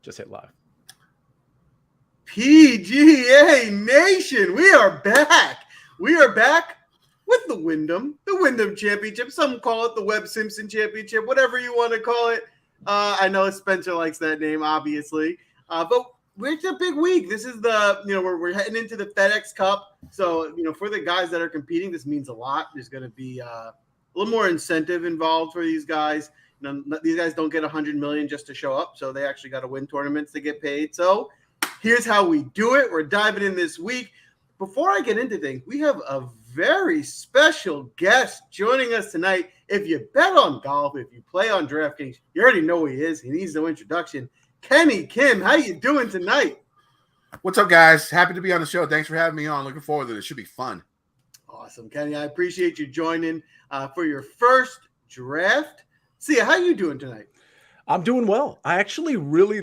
just hit live. PGA Nation, we are back. We are back with the Wyndham Championship. Some call it the Webb Simpson Championship, whatever you want to call it. I know Spencer likes that name, obviously. But it's a big week. This is we're heading into the FedEx Cup. So, for the guys that are competing, this means a lot. There's going to be a little more incentive involved for these guys. These guys don't get $100 million just to show up. So they actually got to win tournaments to get paid. So here's how we do it. We're diving in this week. Before I get into things, we have a very special guest joining us tonight. If you bet on golf, if you play on DraftKings, you already know who he is. He needs no introduction. Kenny Kim, how you doing tonight? What's up, guys? Happy to be on the show. Thanks for having me on. Looking forward to it. It should be fun. Awesome, Kenny. I appreciate you joining for your first draft. See, how you doing tonight? I'm doing well. I actually really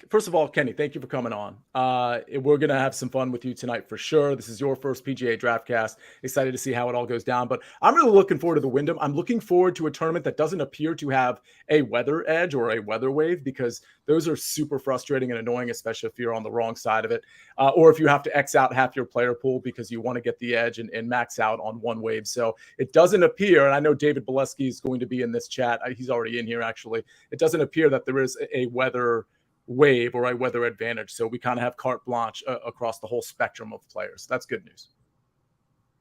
first of all, Kenny, thank you for coming on. We're going to have some fun with you tonight for sure. This is your first PGA DraftCast. Excited to see how it all goes down. But I'm really looking forward to the Wyndham. I'm looking forward to a tournament that doesn't appear to have a weather edge or a weather wave, because those are super frustrating and annoying, especially if you're on the wrong side of it. Or if you have to X out half your player pool because you want to get the edge and max out on one wave. So it doesn't appear, and I know David Bieleski is going to be in this chat. He's already in here, actually. It doesn't appear that there is a weather wave or a weather advantage. So we kind of have carte blanche across the whole spectrum of players. That's good news.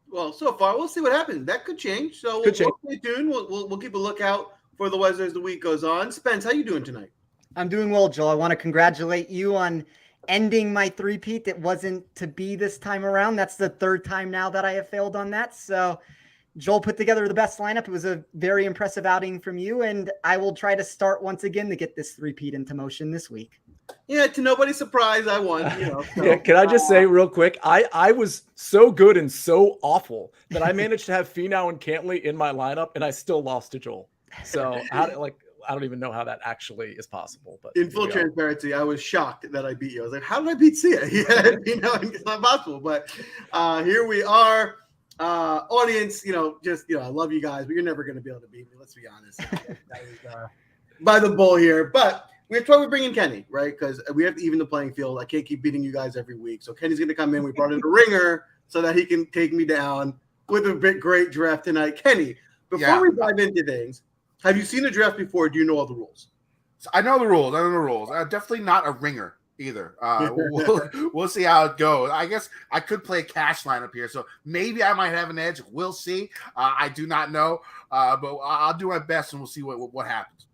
Well, so far, we'll see what happens. That could change. So we'll stay tuned. We'll keep a lookout for the weather as the week goes on. Spence, how you doing tonight? I'm doing well, Joel. I want to congratulate you on ending my three-peat. It wasn't to be this time around. That's the third time now that I have failed on that. So Joel put together the best lineup. It was a very impressive outing from you, and I will try to start once again to get this three-peat into motion this week. Yeah, to nobody's surprise, I won. So, yeah, can I just say real quick, I was so good and so awful that I managed to have Finau and Cantley in my lineup, and I still lost to Joel. So I don't even know how that actually is possible. But in full transparency, I was shocked that I beat you. I was like, how did I beat Sia? Yeah, it's not possible. But here we are. Audience, I love you guys, but you're never going to be able to beat me. Let's be honest. That is by the bull here. But that's why we bring in Kenny, right? Because we have to even the playing field. I can't keep beating you guys every week. So Kenny's going to come in. We brought in a ringer so that he can take me down with a great draft tonight. Kenny, before we dive into things, have you seen a draft before? Do you know all the rules? I know the rules. Definitely not a ringer either. We'll see how it goes. I guess I could play a cash lineup here, so maybe I might have an edge. We'll see. I do not know, but I'll do my best, and we'll see what happens.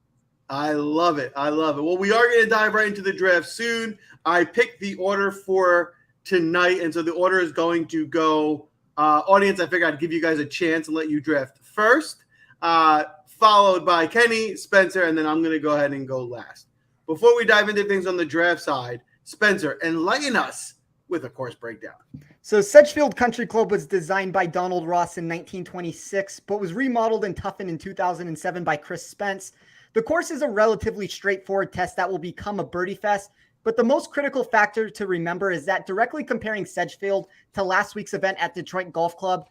I love it. Well, we are going to dive right into the draft soon. I picked the order for tonight, and so the order is going to go audience. I figured I'd give you guys a chance and let you draft first, followed by Kenny, Spencer, and then I'm going to go ahead and go last. Before we dive into things on the draft side, Spencer, enlighten us with a course breakdown. So Sedgefield Country Club was designed by Donald Ross in 1926, but was remodeled and toughened in 2007 by Chris Spence. The course is a relatively straightforward test that will become a birdie fest, but the most critical factor to remember is that directly comparing Sedgefield to last week's event at Detroit Golf Club,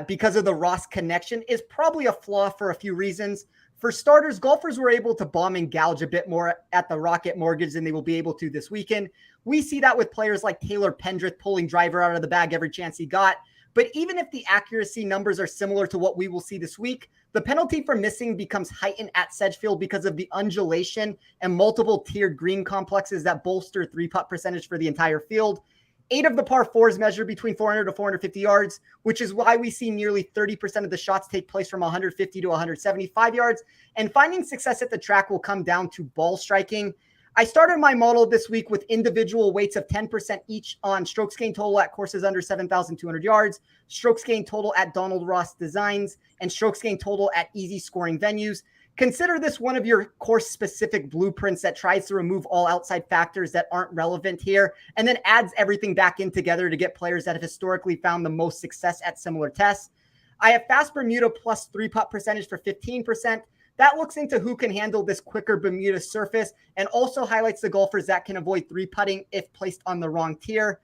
because of the Ross connection, is probably a flaw for a few reasons. For starters, golfers were able to bomb and gouge a bit more at the Rocket Mortgage than they will be able to this weekend. We see that with players like Taylor Pendrick pulling driver out of the bag every chance he got. But even if the accuracy numbers are similar to what we will see this week, the penalty for missing becomes heightened at Sedgefield because of the undulation and multiple tiered green complexes that bolster three-putt percentage for the entire field. 8 of the par 4s measure between 400 to 450 yards, which is why we see nearly 30% of the shots take place from 150 to 175 yards. And finding success at the track will come down to ball striking. I started my model this week with individual weights of 10% each on strokes gained total at courses under 7,200 yards, strokes gained total at Donald Ross Designs, and strokes gained total at easy scoring venues. Consider this one of your course-specific blueprints that tries to remove all outside factors that aren't relevant here, and then adds everything back in together to get players that have historically found the most success at similar tests. I have fast Bermuda plus 3-putt percentage for 15%. That looks into who can handle this quicker Bermuda surface and also highlights the golfers that can avoid 3-putting if placed on the wrong tier.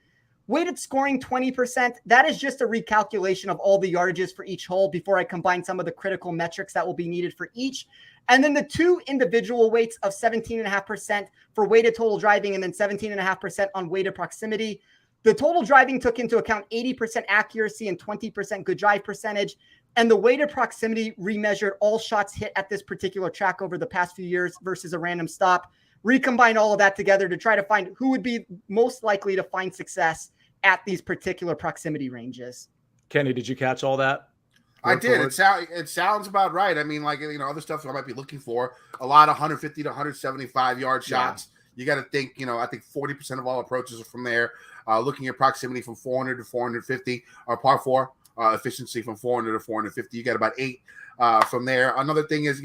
Weighted scoring 20%. That is just a recalculation of all the yardages for each hole before I combine some of the critical metrics that will be needed for each. And then the two individual weights of 17.5% for weighted total driving and then 17.5% on weighted proximity. The total driving took into account 80% accuracy and 20% good drive percentage. And the weighted proximity remeasured all shots hit at this particular track over the past few years versus a random stop. Recombine all of that together to try to find who would be most likely to find success at these particular proximity ranges. Kenny, did you catch all that? I did. It sounds about right. I mean, like, other stuff I might be looking for, a lot of 150 to 175 yard shots. You got to think, I think 40% of all approaches are from there. Looking at proximity from 400 to 450, or par 4, efficiency from 400 to 450. You got about 8 from there. Another thing is,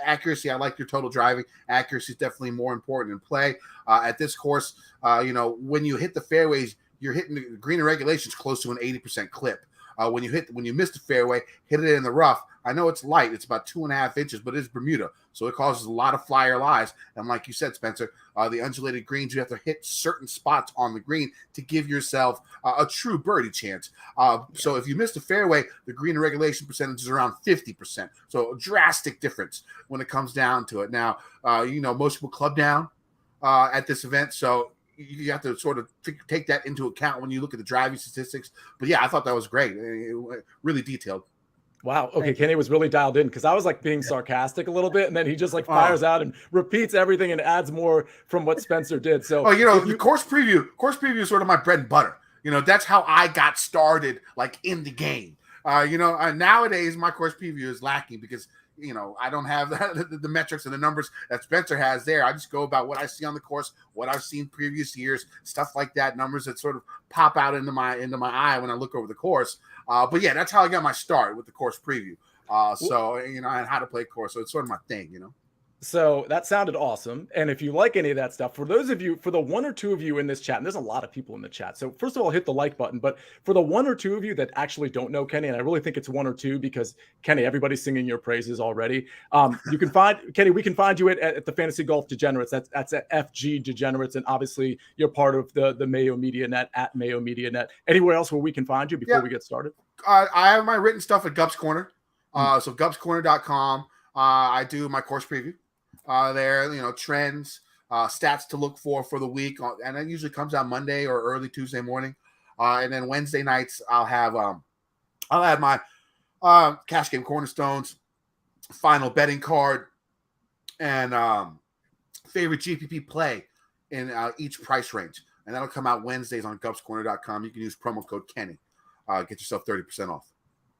accuracy. I like your total driving. Accuracy is definitely more important in play. At this course, when you hit the fairways, you're hitting the green and regulations close to an 80% clip. When you miss the fairway, hit it in the rough. I know it's light; it's about 2.5 inches, but it's Bermuda, so it causes a lot of flyer lies. And like you said, Spencer, the undulated greens, you have to hit certain spots on the green to give yourself a true birdie chance. So if you miss the fairway, the green and regulation percentage is around 50%. So a drastic difference when it comes down to it. Now, most people club down at this event, so you have to sort of take that into account when you look at the driving statistics. But yeah, I thought that was great. Really detailed. Wow. Okay. Kenny was really dialed in because I was like being sarcastic a little bit, and then he just like fires out and repeats everything and adds more from what Spencer did. So, the course preview is sort of my bread and butter. That's how I got started, like in the game. Nowadays my course preview is lacking because I don't have the metrics and the numbers that Spencer has there. I just go about what I see on the course, what I've seen previous years, stuff like that, numbers that sort of pop out into my eye when I look over the course. But yeah, that's how I got my start with the course preview. And how to play course. So it's sort of my thing, So that sounded awesome. And if you like any of that stuff, for those of you, for the one or two of you in this chat, and there's a lot of people in the chat. So first of all, hit the like button. But for the one or two of you that actually don't know Kenny, and I really think it's one or two because Kenny, everybody's singing your praises already. You can find Kenny. We can find you at the Fantasy Golf Degenerates. That's at FG Degenerates, and obviously you're part of the Mayo Media Net at Mayo Media Net. Anywhere else where we can find you before we get started? I have my written stuff at Gups Corner. So gupscorner.com. I do my course preview. There, trends, stats to look for the week, and it usually comes out Monday or early Tuesday morning. And then Wednesday nights, I'll add my cash game cornerstones, final betting card, and favorite GPP play in each price range, and that'll come out Wednesdays on gupscorner.com. You can use promo code Kenny, get yourself 30% off.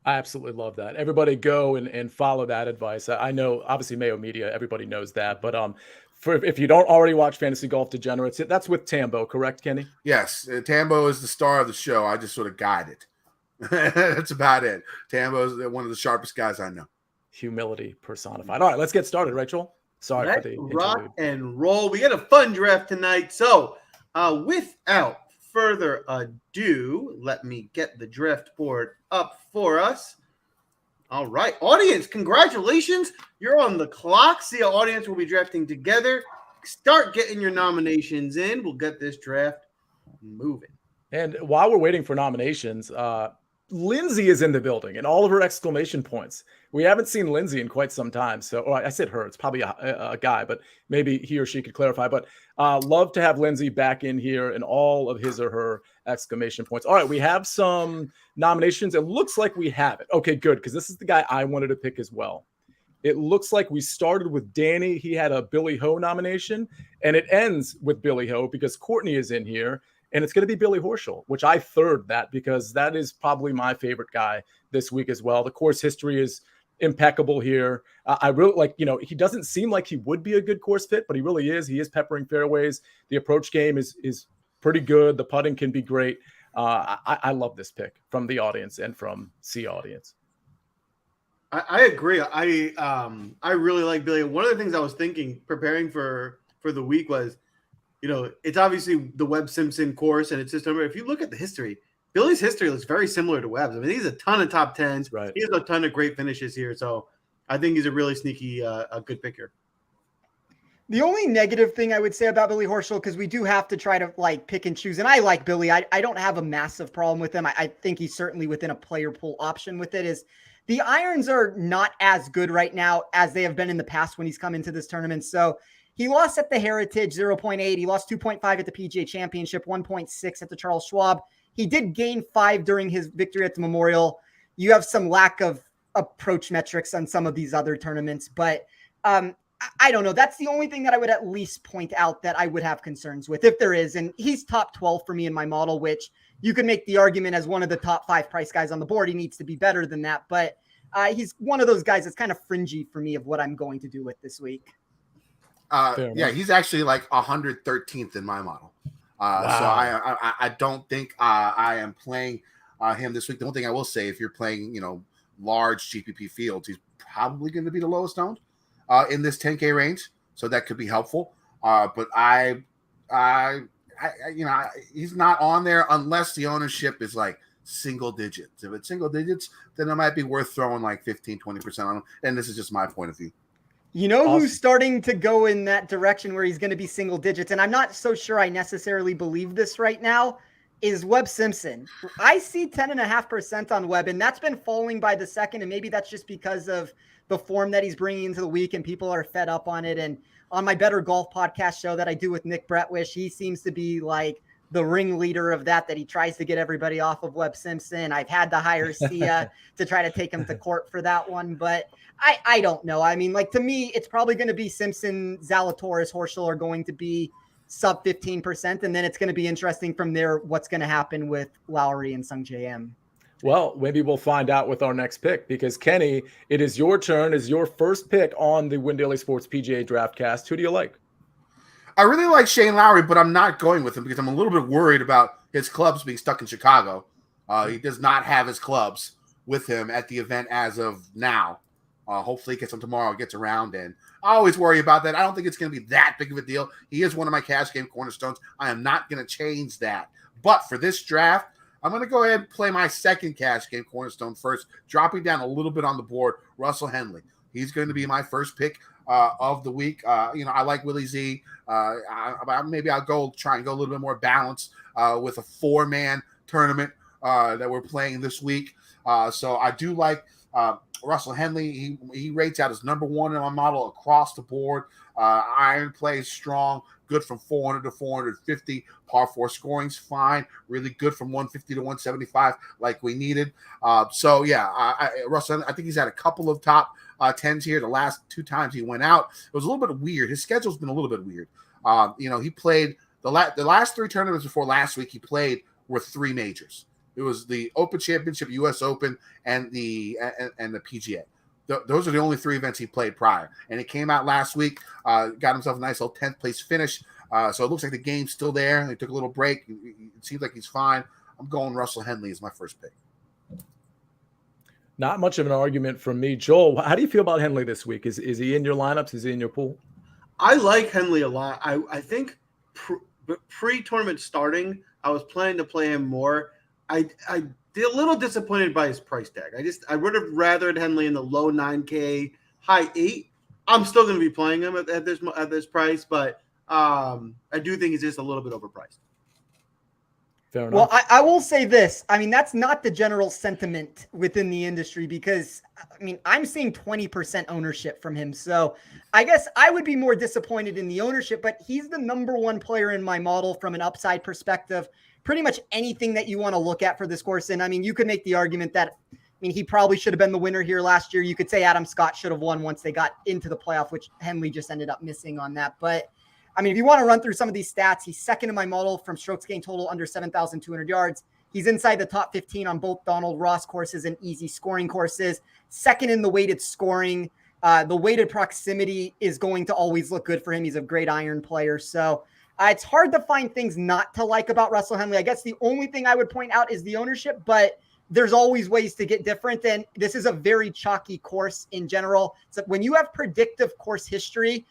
I absolutely love that. Everybody go and follow that advice. I know, obviously, Mayo Media, everybody knows that. But if you don't already watch Fantasy Golf Degenerates, that's with Tambo, correct, Kenny? Yes. Tambo is the star of the show. I just sort of guide it. That's about it. Tambo is one of the sharpest guys I know. Humility personified. All right, let's get started, Rachel. Sorry for the rock interlude. And roll. We got a fun draft tonight. So without further ado, let me get the draft board up for us. All right, audience, congratulations. You're on the clock. See, our audience will be drafting together. Start getting your nominations in. We'll get this draft moving. And while we're waiting for nominations, Lindsay is in the building and all of her exclamation points. We haven't seen Lindsay in quite some time. So I said her, it's probably a guy, but maybe he or she could clarify. But love to have Lindsay back in here and all of his or her exclamation points. All right, we have some nominations. It looks like we have it. Okay, good, because this is the guy I wanted to pick as well. It looks like we started with Danny. He had a Billy Ho nomination, and it ends with Billy Ho because Courtney is in here. And it's going to be Billy Horschel, which I third that because that is probably my favorite guy this week as well. The course history is impeccable here. I really like, he doesn't seem like he would be a good course fit, but he really is. He is peppering fairways. The approach game is pretty good. The putting can be great. I love this pick from the audience and from C audience. I agree. I really like Billy. One of the things I was thinking preparing for the week was, it's obviously the Webb Simpson course, and it's just if you look at the history, Billy's history looks very similar to Webb's. I mean, he's a ton of top tens. Right. He has a ton of great finishes here. So I think he's a really sneaky, a good pick here. The only negative thing I would say about Billy Horschel, because we do have to try to like pick and choose, and I like Billy. I don't have a massive problem with him. I think he's certainly within a player pool option with it. Is the irons are not as good right now as they have been in the past when he's come into this tournament. So he lost at the Heritage 0.8. He lost 2.5 at the PGA Championship, 1.6 at the Charles Schwab. He did gain 5 during his victory at the Memorial. You have some lack of approach metrics on some of these other tournaments, but I don't know. That's the only thing that I would at least point out that I would have concerns with, if there is. And he's top 12 for me in my model, which you could make the argument as one of the top 5 price guys on the board. He needs to be better than that. But he's one of those guys that's kind of fringy for me of what I'm going to do with this week. He's actually like 113th in my model. Wow. So I don't think I am playing him this week. The only thing I will say, if you're playing, large GPP fields, he's probably going to be the lowest owned in this 10K range. So that could be helpful. But he's not on there unless the ownership is like single digits. If it's single digits, then it might be worth throwing like 15-20% on him. And this is just my point of view. Who's starting to go in that direction where he's going to be single digits, and I'm not so sure I necessarily believe this right now, is Webb Simpson. I see 10.5% on Webb, and that's been falling by the second, and maybe that's just because of the form that he's bringing into the week, and people are fed up on it. And on my Better Golf podcast show that I do with Nick Bretwish, he seems to be like the ringleader of that he tries to get everybody off of Webb Simpson. I've had to hire Sia to try to take him to court for that one, but I don't know. I mean, like, to me, it's probably going to be Simpson, Zalatorius, Horschel are going to be sub 15%. And then it's going to be interesting from there what's going to happen with Lowry and Sung J M. Well, maybe we'll find out with our next pick, because Kenny, it is your turn as your first pick on the Win Daily Sports PGA DraftCast. Who do you like? I really like Shane Lowry, but I'm not going with him because I'm a little bit worried about his clubs being stuck in Chicago. He does not have his clubs with him at the event as of now. Hopefully he gets them tomorrow, gets around in. I always worry about that. I don't think it's going to be that big of a deal. He is one of my cash game cornerstones. I am not going to change that. But for this draft, I'm going to go ahead and play my second cash game cornerstone first, dropping down a little bit on the board, Russell Henley. He's going to be my first pick of the week. I like Willie Z. Maybe I'll try and go a little bit more balanced with a 4-man tournament that we're playing this week. So I do like Russell Henley. He rates out as number 1 in my model across the board. Iron play is strong, good from 400 to 450. Par 4 scoring's fine, really good from 150 to 175, like we needed. Russell, I think he's had a couple of top 10s here. The last 2 times he went out, it was a little bit weird. His schedule's been a little bit weird. He played the last 3 tournaments before last week. He played were 3 majors. It was the Open Championship, U.S. Open, and the PGA. Those are the only 3 events he played prior. And he came out last week, got himself a nice little 10th place finish. So it looks like the game's still there. They took a little break. It seems like he's fine. I'm going Russell Henley as my first pick. Not much of an argument from me. Joel, how do you feel about Henley this week? Is he in your lineups? Is he in your pool? I like Henley a lot. I think pre-tournament starting, I was planning to play him more. I did a little disappointed by his price tag. I would have rathered Henley in the low 9K, high 8. I'm still going to be playing him at this price, but I do think he's just a little bit overpriced. Fair enough. Well, I will say this. I mean, that's not the general sentiment within the industry because, I'm seeing 20% ownership from him. So I guess I would be more disappointed in the ownership, but he's the number 1 player in my model from an upside perspective. Pretty much anything that you want to look at for this course. And you could make the argument that, he probably should have been the winner here last year. You could say Adam Scott should have won once they got into the playoff, which Henley just ended up missing on that. But if you want to run through some of these stats, he's second in my model from strokes gained total under 7,200 yards. He's inside the top 15 on both Donald Ross courses and easy scoring courses. Second in the weighted scoring. The weighted proximity is going to always look good for him. He's a great iron player. So it's hard to find things not to like about Russell Henley. I guess the only thing I would point out is the ownership, but there's always ways to get different. And this is a very chalky course in general. So when you have predictive course history,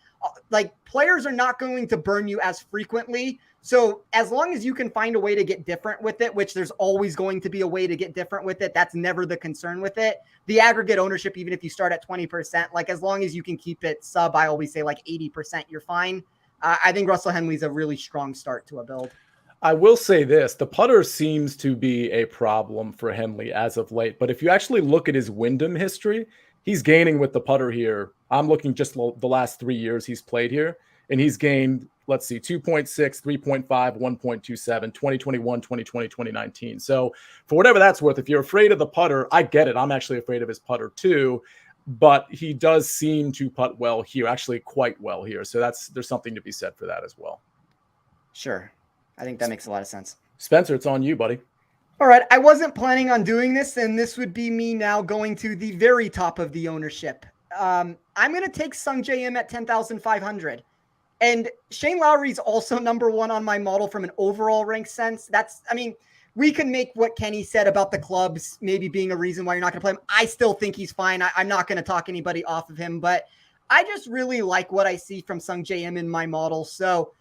like players are not going to burn you as frequently. So as long as you can find a way to get different with it, which there's always going to be a way to get different with it, that's never the concern with it. The aggregate ownership, even if you start at 20%, like as long as you can keep it sub, I always say like 80%, you're fine. I think Russell Henley's a really strong start to a build. I will say this, the putter seems to be a problem for Henley as of late, but if you actually look at his Wyndham history, he's gaining with the putter here. I'm looking just the last 3 years he's played here, and he's gained, let's see, 2.6, 3.5, 1.27, 2021, 2020, 2019. So for whatever that's worth, if you're afraid of the putter, I get it. I'm actually afraid of his putter too, but he does seem to putt well here, actually quite well here. So there's something to be said for that as well. Sure. I think that makes a lot of sense. Spencer, it's on you, buddy. All right. I wasn't planning on doing this, and this would be me now going to the very top of the ownership. I'm going to take Sungjae Im at 10,500. And Shane Lowry's also number one on my model from an overall rank sense. We can make what Kenny said about the clubs maybe being a reason why you're not going to play him. I still think he's fine. I'm not going to talk anybody off of him, but I just really like what I see from Sungjae Im in my model. So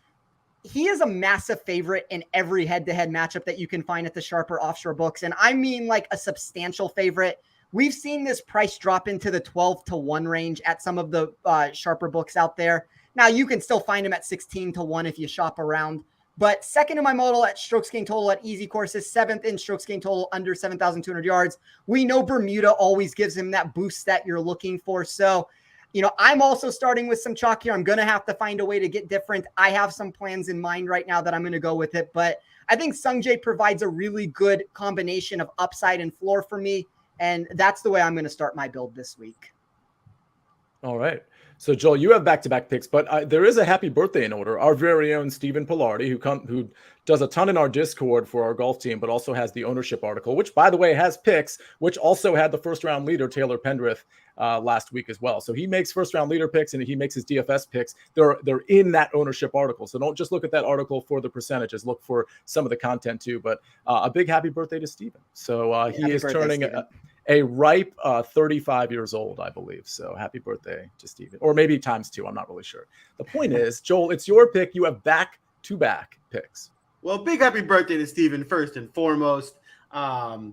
he is a massive favorite in every head-to-head matchup that you can find at the sharper offshore books. And I mean like a substantial favorite. We've seen this price drop into the 12-1 range at some of the sharper books out there. Now you can still find him at 16-1 if you shop around, but second in my model at strokes gained total at easy courses, seventh in strokes gained total under 7,200 yards. We know Bermuda always gives him that boost that you're looking for. So, I'm also starting with some chalk here. I'm going to have to find a way to get different. I have some plans in mind right now that I'm going to go with it, but I think Sungjae provides a really good combination of upside and floor for me. And that's the way I'm going to start my build this week. All right. So, Joel, you have back-to-back picks, but there is a happy birthday in order. Our very own Stephen Pilardi, who does a ton in our Discord for our golf team, but also has the ownership article, which, by the way, has picks, which also had the first-round leader, Taylor Pendrick, last week as well. So he makes first-round leader picks, and he makes his DFS picks. They're in that ownership article. So don't just look at that article for the percentages. Look for some of the content, too. But a big happy birthday to Stephen. So he is turning a ripe 35 years old, I believe. So happy birthday to Stephen. Or maybe times two. I'm not really sure. The point is, Joel, it's your pick. You have back-to-back picks. Well, big happy birthday to Stephen first and foremost. So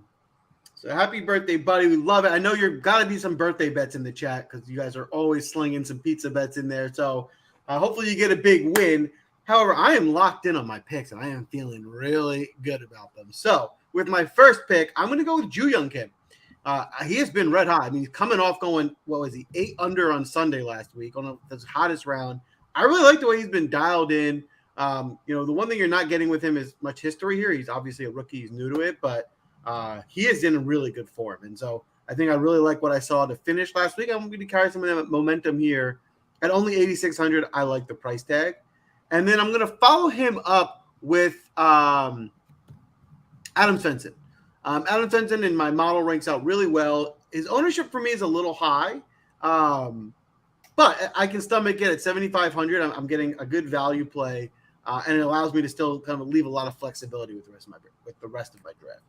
happy birthday, buddy. We love it. I know you're got to be some birthday bets in the chat because you guys are always slinging some pizza bets in there. So hopefully you get a big win. However, I am locked in on my picks, and I am feeling really good about them. So with my first pick, I'm going to go with Ju-Young Kim. He has been red hot. I mean, he's coming off going, 8 under on Sunday last week on the hottest round. I really like the way he's been dialed in. The one thing you're not getting with him is much history here. He's obviously a rookie. He's new to it, but he is in really good form. And so I think I really like what I saw to finish last week. I'm going to carry some of that momentum here. At only 8,600, I like the price tag. And then I'm going to follow him up with Adam Svensson. Adam Svensson in my model ranks out really well. His ownership for me is a little high, but I can stomach it at 7,500. I'm getting a good value play, and it allows me to still kind of leave a lot of flexibility with the rest of my draft.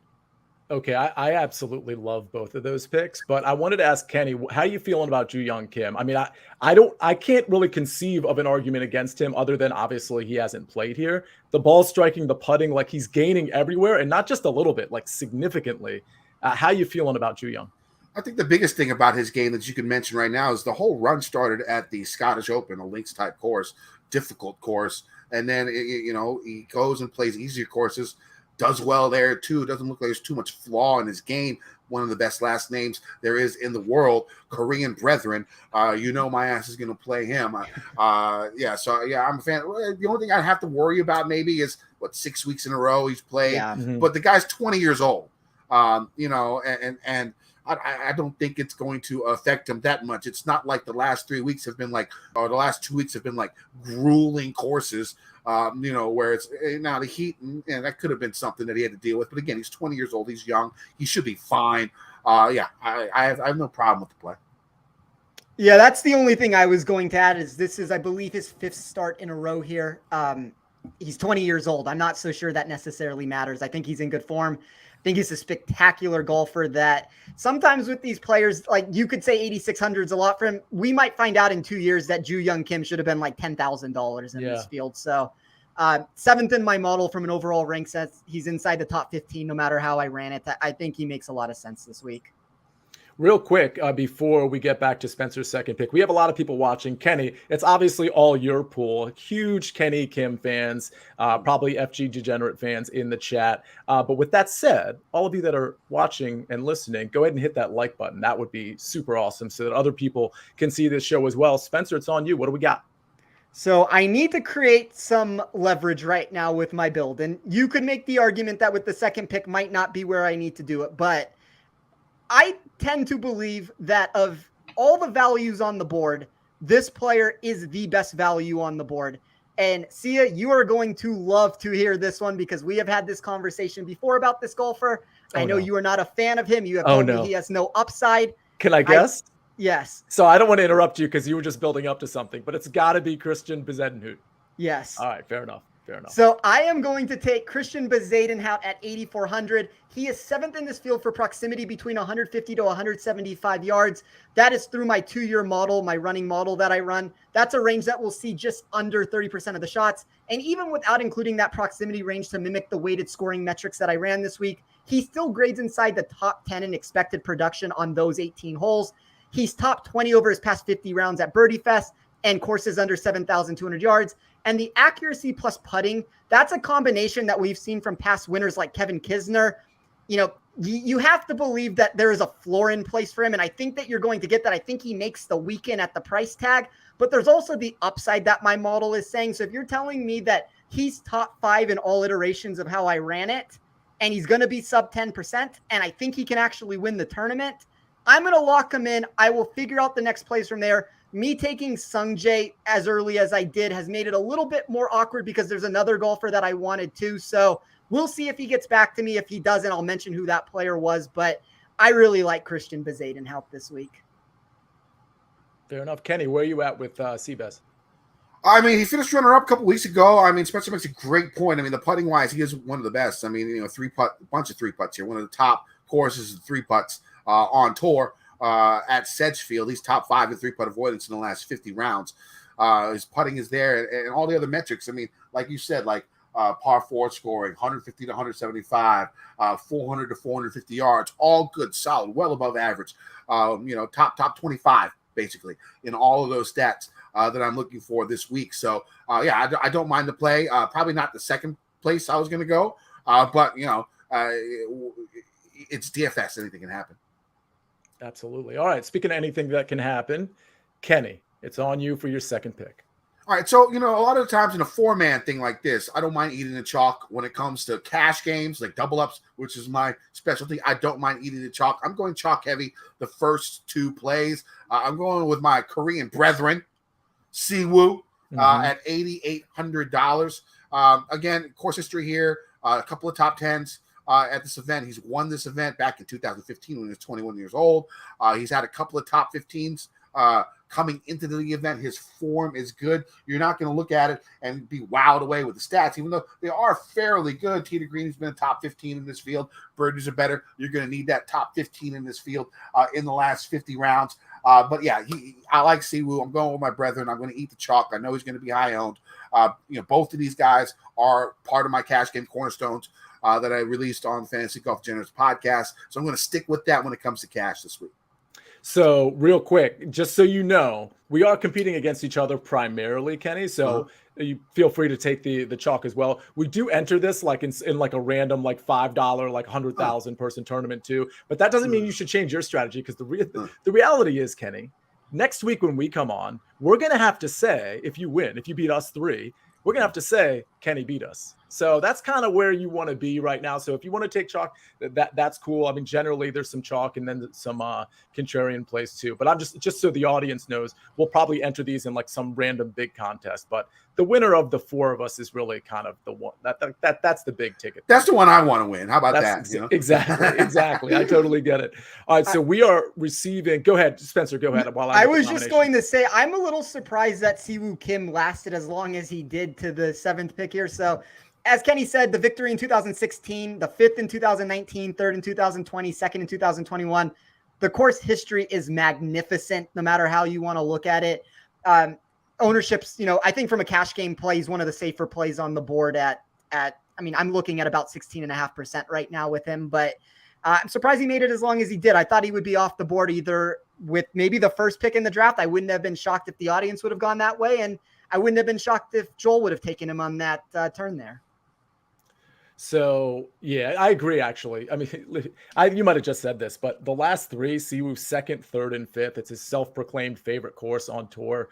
Okay, I absolutely love both of those picks, but I wanted to ask Kenny, how are you feeling about Ju-Young Kim? I mean, I can't really conceive of an argument against him other than obviously he hasn't played here. The ball striking, the putting, like he's gaining everywhere, and not just a little bit, like significantly. How are you feeling about Ju-Young? I think the biggest thing about his game that you can mention right now is the whole run started at the Scottish Open, a links type course, difficult course, and then he goes and plays easier courses. Does well there too. Doesn't look like there's too much flaw in his game. One of the best last names there is in the world, Korean brethren. My ass is going to play him. I'm a fan. The only thing I have to worry about maybe is 6 weeks in a row he's played. Yeah. Mm-hmm. But the guy's 20 years old. And I don't think it's going to affect him that much. It's not like the last 3 weeks have been the last 2 weeks have been like grueling courses. Where it's now the heat, and that could have been something that he had to deal with. But again, he's 20 years old. He's young. He should be fine. I have no problem with the play. Yeah, that's the only thing I was going to add is this is, I believe, his fifth start in a row here. he's 20 years old. I'm not so sure that necessarily matters. I think he's in good form. I think he's a spectacular golfer that sometimes with these players, like you could say 8,600 is a lot for him. We might find out in 2 years that Ju Young Kim should have been like $10,000 in this field. So 7th in my model from an overall rank says he's inside the top 15, no matter how I ran it. I think he makes a lot of sense this week. Real quick, before we get back to Spencer's second pick, we have a lot of people watching. Kenny, it's obviously all your pool. Huge Kenny Kim fans, probably FG Degenerate fans in the chat. But with that said, all of you that are watching and listening, go ahead and hit that like button. That would be super awesome so that other people can see this show as well. Spencer, it's on you. What do we got? So I need to create some leverage right now with my build. And you could make the argument that with the second pick might not be where I need to do it, but I tend to believe that of all the values on the board, this player is the best value on the board. And Sia, you are going to love to hear this one because we have had this conversation before about this golfer. I know you are not a fan of him. You have told me he has no upside. Can I guess? Yes. So I don't want to interrupt you because you were just building up to something, but it's got to be Christian Bezuidenhout. Yes. All right, fair enough. Fair enough. So I am going to take Christian Bezuidenhout at 8,400. He is 7th in this field for proximity between 150 to 175 yards. That is through my 2-year model, my running model that I run. That's a range that will see just under 30% of the shots. And even without including that proximity range to mimic the weighted scoring metrics that I ran this week, he still grades inside the top 10 in expected production on those 18 holes. He's top 20 over his past 50 rounds at Birdie Fest and courses under 7,200 yards. And the accuracy plus putting, that's a combination that we've seen from past winners like Kevin Kisner. You know, you have to believe that there is a floor in place for him. And I think that you're going to get that. I think he makes the weekend at the price tag, but there's also the upside that my model is saying. So if you're telling me that he's top 5 in all iterations of how I ran it, and he's going to be sub 10%, and I think he can actually win the tournament, I'm going to lock him in. I will figure out the next place from there. Me taking Sung Jae as early as I did has made it a little bit more awkward because there's another golfer that I wanted to. So we'll see if he gets back to me. If he doesn't, I'll mention who that player was. But I really like Christian Bezuidenhout this week. Fair enough. Kenny, where are you at with Seabass? I mean, he finished runner-up a couple weeks ago. I mean, Spencer makes a great point. I mean, the putting-wise, he is one of the best. I mean, you know, bunch of three putts here. One of the top courses of three putts on tour. At Sedgefield, he's top 5 in 3-putt avoidance in the last 50 rounds. His putting is there, and all the other metrics. I mean, like you said, like par 4 scoring, 150 to 175, 400 to 450 yards, all good, solid, well above average. You know, top 25 basically in all of those stats that I'm looking for this week. So yeah, I don't mind the play. Probably not the second place I was going to go, but you know, it's DFS. Anything can happen. Absolutely. All right. Speaking of anything that can happen, Kenny, it's on you for your second pick. All right. So, you know, a lot of the times in a 4-man thing like this, I don't mind eating the chalk when it comes to cash games like double ups, which is my specialty. I don't mind eating the chalk. I'm going chalk heavy the first 2 plays. I'm going with my Korean brethren, Siwoo, at $8,800. Again, course history here, a couple of top 10s. At this event. He's won this event back in 2015 when he was 21 years old. He's had a couple of top 15s coming into the event. His form is good. You're not going to look at it and be wowed away with the stats, even though they are fairly good. Tee to Green has been a top 15 in this field. Birdies are better. You're going to need that top 15 in this field in the last 50 rounds. But yeah, I like Siwoo. I'm going with my brethren. I'm going to eat the chalk. I know he's going to be high owned. You know, both of these guys are part of my cash game cornerstones that I released on Fantasy Golf Generous podcast. So I'm going to stick with that when it comes to cash this week. So real quick, just so you know, we are competing against each other primarily, Kenny. So you feel free to take the chalk as well. We do enter this like in like a random like $5 like 100,000 person tournament too. But that doesn't mean you should change your strategy because the reality is, Kenny, next week when we come on, we're going to have to say if you win, if you beat us 3, we're going to have to say Kenny beat us. So that's kind of where you want to be right now. So if you want to take chalk, that's cool. I mean, generally there's some chalk and then some contrarian plays too. But I'm just so the audience knows, we'll probably enter these in like some random big contest. But the winner of the four of us is really kind of the one that's the big ticket. That's the one I want to win. How about that? Exactly. I totally get it. All right, so we are receiving. Go ahead, Spencer. Go ahead. While I was just going to say, I'm a little surprised that Siwoo Kim lasted as long as he did to the 7th pick here. So, as Kenny said, the victory in 2016, the 5th in 2019, 3rd in 2020, 2nd in 2021. The course history is magnificent, no matter how you want to look at it. Ownership's, I think from a cash game play, he's one of the safer plays on the board I'm looking at about 16.5% right now with him, but I'm surprised he made it as long as he did. I thought he would be off the board either with maybe the first pick in the draft. I wouldn't have been shocked if the audience would have gone that way, and I wouldn't have been shocked if Joel would have taken him on that turn there. So, yeah, I agree, actually. I mean, you might have just said this, but the last three, Siwoo 2nd, 3rd, and 5th, it's his self-proclaimed favorite course on tour.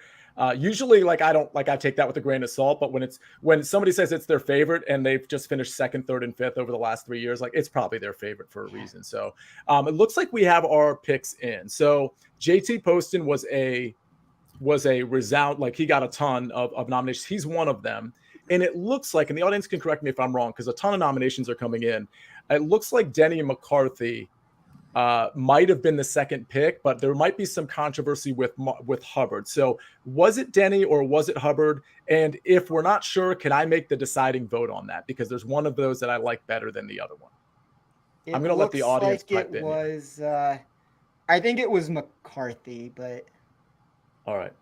Usually, I take that with a grain of salt, but when somebody says it's their favorite and they've just finished 2nd, 3rd, and 5th over the last 3 years, it's probably their favorite for a reason. So it looks like we have our picks in. So JT Poston was a resound, he got a ton of nominations. He's one of them. And it looks like, and the audience can correct me if I'm wrong, because a ton of nominations are coming in. It looks like Denny McCarthy might have been the 2nd pick, but there might be some controversy with Hubbard. So was it Denny or was it Hubbard? And if we're not sure, can I make the deciding vote on that? Because there's one of those that I like better than the other one. I'm going to let the audience pipe in. I think it was McCarthy, but. All right.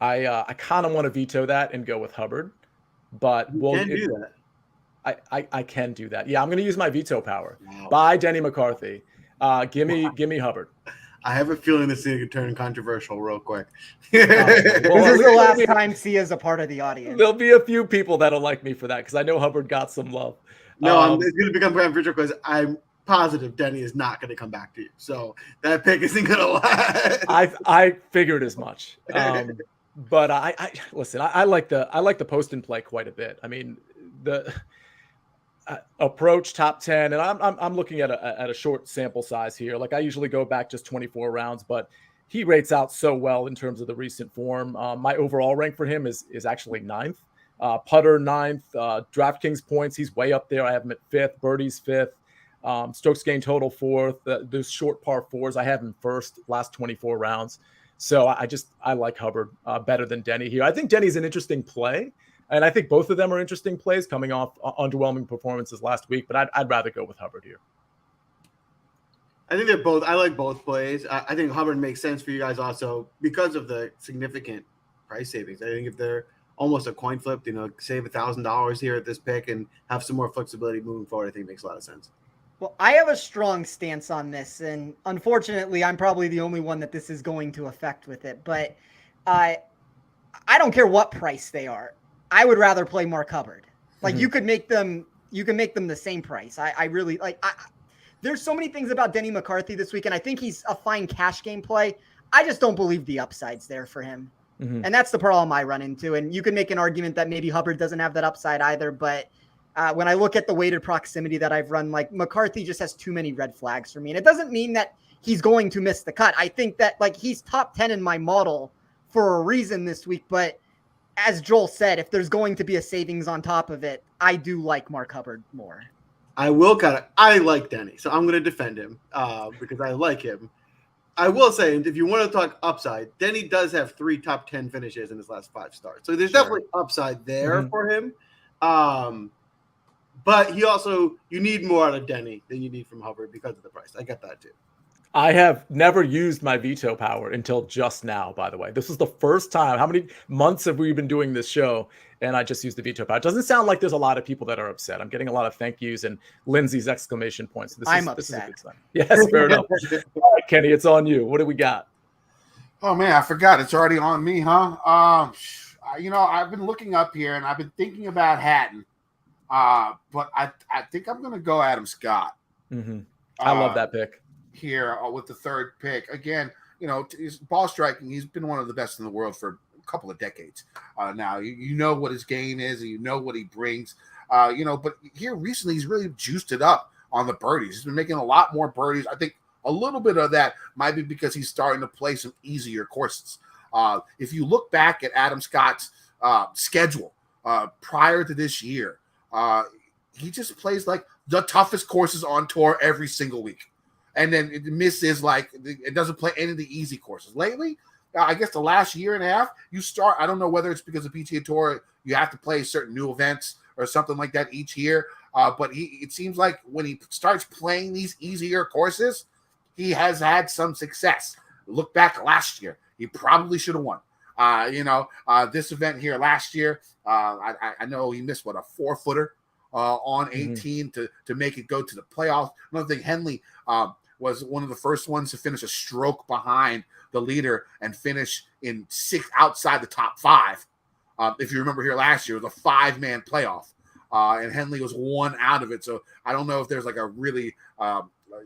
I kind of want to veto that and go with Hubbard, but we'll do that. I can do that. Yeah, I'm going to use my veto power. Wow. By Denny McCarthy. Give me Hubbard. I have a feeling this thing could turn controversial real quick. This is the last time Sia's a part of the audience. There'll be a few people that'll like me for that because I know Hubbard got some love. No, it's going to become controversial because I'm positive Denny is not going to come back to you. So that pick isn't going to last. I figured as much. But I listen. I like the Poston play quite a bit. I mean the. Approach top 10, and I'm looking at a short sample size here. I usually go back just 24 rounds, but he rates out so well in terms of the recent form. My overall rank for him is actually 9th. Putter 9th. DraftKings points, he's way up there. I have him at 5th. Birdies 5th. Strokes gained total 4th. Those short par 4s, I have him 1st last 24 rounds. So I like Hubbard better than Denny here. I think Denny's an interesting play. And I think both of them are interesting plays coming off underwhelming performances last week, but I'd rather go with Hubbard here. I think they're both. I like both plays. I think Hubbard makes sense for you guys also because of the significant price savings. I think if they're almost a coin flip, save $1,000 here at this pick and have some more flexibility moving forward, I think makes a lot of sense. Well, I have a strong stance on this, and unfortunately, I'm probably the only one that this is going to affect with it. But I don't care what price they are. I would rather play Mark Hubbard. You can make them the same price. I really like. There's so many things about Denny McCarthy this week, and I think he's a fine cash game play. I just don't believe the upside's there for him, and that's the problem I run into. And you can make an argument that maybe Hubbard doesn't have that upside either. But when I look at the weighted proximity that I've run, McCarthy just has too many red flags for me, and it doesn't mean that he's going to miss the cut. I think that he's top 10 in my model for a reason this week, but. As Joel said, if there's going to be a savings on top of it, I do like Mark Hubbard more. I like Denny, so I'm going to defend him because I like him. I will say, if you want to talk upside, Denny does have 3 top 10 finishes in his last 5 starts. So there's definitely upside there for him. But you need more out of Denny than you need from Hubbard because of the price. I get that too. I have never used my veto power until just now, by the way. This is the first time. How many months have we been doing this show? And I just used the veto power. It doesn't sound like there's a lot of people that are upset. I'm getting a lot of thank yous and Lindsay's exclamation points. This is a good sign. Yes, fair enough. All right, Kenny, it's on you. What do we got? Oh, man, I forgot. It's already on me, huh? I've been looking up here, and I've been thinking about Hatton. But I think I'm going to go Adam Scott. I love that pick. Here with the 3rd pick. Again, his ball striking, he's been one of the best in the world for a couple of decades now. You know what his game is, and you know what he brings. But here recently, he's really juiced it up on the birdies. He's been making a lot more birdies. I think a little bit of that might be because he's starting to play some easier courses. If you look back at Adam Scott's schedule prior to this year, he just plays like the toughest courses on tour every single week. And then it misses, like, it doesn't play any of the easy courses. Lately, I guess the last year and a half, I don't know whether it's because of PGA Tour, you have to play certain new events or something like that each year. But it seems like when he starts playing these easier courses, he has had some success. Look back last year, he probably should have won. This event here last year, I know he missed, a 4-footer on 18 to make it go to the playoffs. Another thing, Henley was one of the first ones to finish a stroke behind the leader and finish in 6th outside the top 5. If you remember here last year, it was a 5-man playoff, and Henley was 1 out of it. So I don't know if there's like a really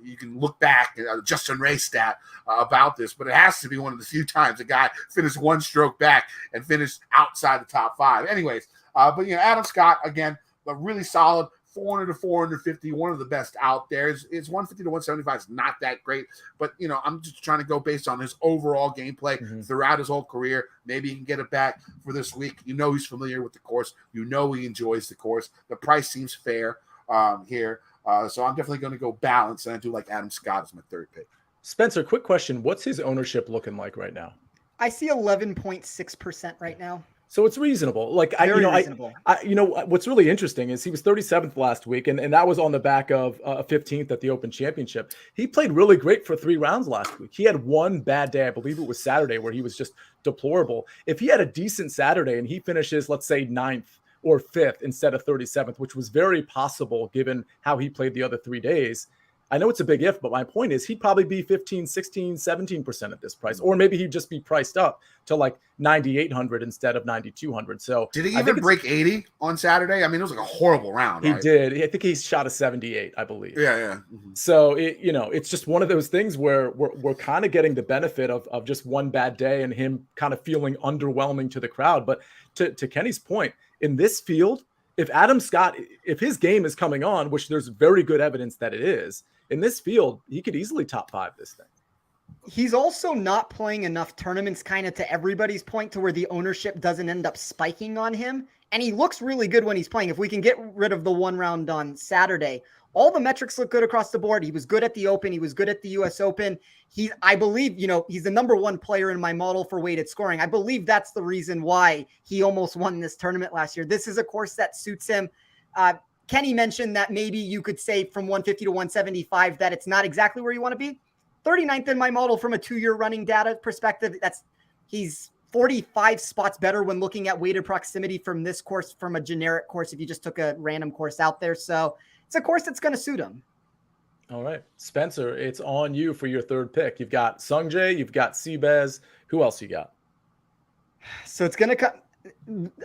you can look back at Justin Ray stat about this, but it has to be one of the few times a guy finished 1 stroke back and finished outside the top 5. Anyways, but Adam Scott, again, a really solid 400 to 450, one of the best out there. It's 150 to 175 is not that great, but I'm just trying to go based on his overall gameplay throughout his whole career. Maybe he can get it back for this week. He's familiar with the course. He enjoys the course. The price seems fair here. So I'm definitely going to go balance, and I do like Adam Scott as my 3rd pick. Spencer, quick question. What's his ownership looking like right now? I see 11.6% right now. So it's reasonable. Reasonable. What's really interesting is he was 37th last week, and that was on the back of 15th at the Open Championship. He played really great for 3 rounds last week. He had one bad day. I believe it was Saturday where he was just deplorable. If he had a decent Saturday and he finishes, let's say, 9th or 5th instead of 37th, which was very possible given how he played the other 3 days, I know it's a big if, but my point is he'd probably be 15, 16, 17% at this price. Or maybe he'd just be priced up to like 9,800 instead of 9,200. So did he even break 80 on Saturday? I mean, it was like a horrible round. He did. I think he shot a 78, I believe. Yeah. So it's just one of those things where we're kind of getting the benefit of just one bad day and him kind of feeling underwhelming to the crowd. But to Kenny's point, in this field, if Adam Scott, if his game is coming on, which there's very good evidence that it is, in this field, he could easily top 5 this thing. He's also not playing enough tournaments, kind of to everybody's point, to where the ownership doesn't end up spiking on him. And he looks really good when he's playing. If we can get rid of the 1 round on Saturday, all the metrics look good across the board. He was good at the Open. He was good at the US Open. I believe, he's the number 1 player in my model for weighted scoring. I believe that's the reason why he almost won this tournament last year. This is a course that suits him. Kenny mentioned that maybe you could say from 150 to 175 that it's not exactly where you want to be. 39th in my model from a 2-year running data perspective. He's 45 spots better when looking at weighted proximity from this course, from a generic course, if you just took a random course out there. So it's a course that's going to suit him. All right, Spencer, it's on you for your 3rd pick. You've got Sungjae, you've got Seabez. Who else you got? So it's going to come.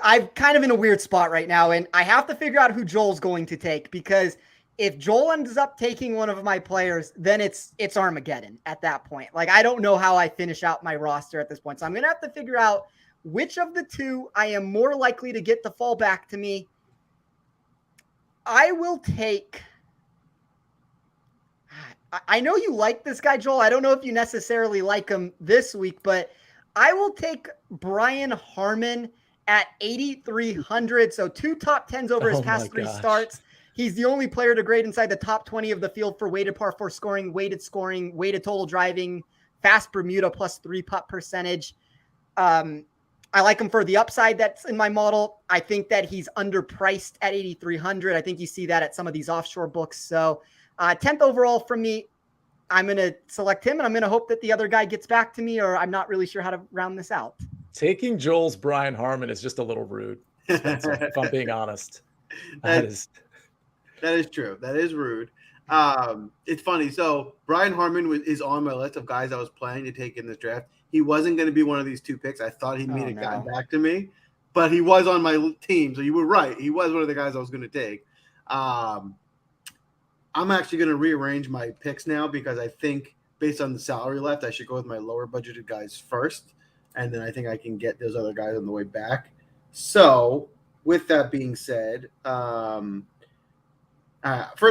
I'm kind of in a weird spot right now, and I have to figure out who Joel's going to take, because if Joel ends up taking one of my players, then it's Armageddon at that point. Like, I don't know how I finish out my roster at this point. So I'm going to have to figure out which of the 2 I am more likely to get to fall back to me. I will take... I know you like this guy, Joel. I don't know if you necessarily like him this week, but I will take Brian Harmon at 8,300. So 2 top 10s over his past 3 starts. He's the only player to grade inside the top 20 of the field for weighted par 4 scoring, weighted total driving, fast Bermuda plus 3 putt percentage. I like him for the upside that's in my model. I think that he's underpriced at 8,300. I think you see that at some of these offshore books. So 10th overall from me. I'm going to select him, and I'm going to hope that the other guy gets back to me, or I'm not really sure how to round this out. Taking Joel's Brian Harmon is just a little rude, Spencer, if I'm being honest. That is true. That is rude. It's funny. So Brian Harmon is on my list of guys I was planning to take in this draft. He wasn't going to be one of these 2 picks. I thought he may have gotten back to me, but he was on my team. So you were right. He was one of the guys I was going to take. I'm actually going to rearrange my picks now, because I think based on the salary left, I should go with my lower budgeted guys first. And then I think I can get those other guys on the way back. So with that being said, first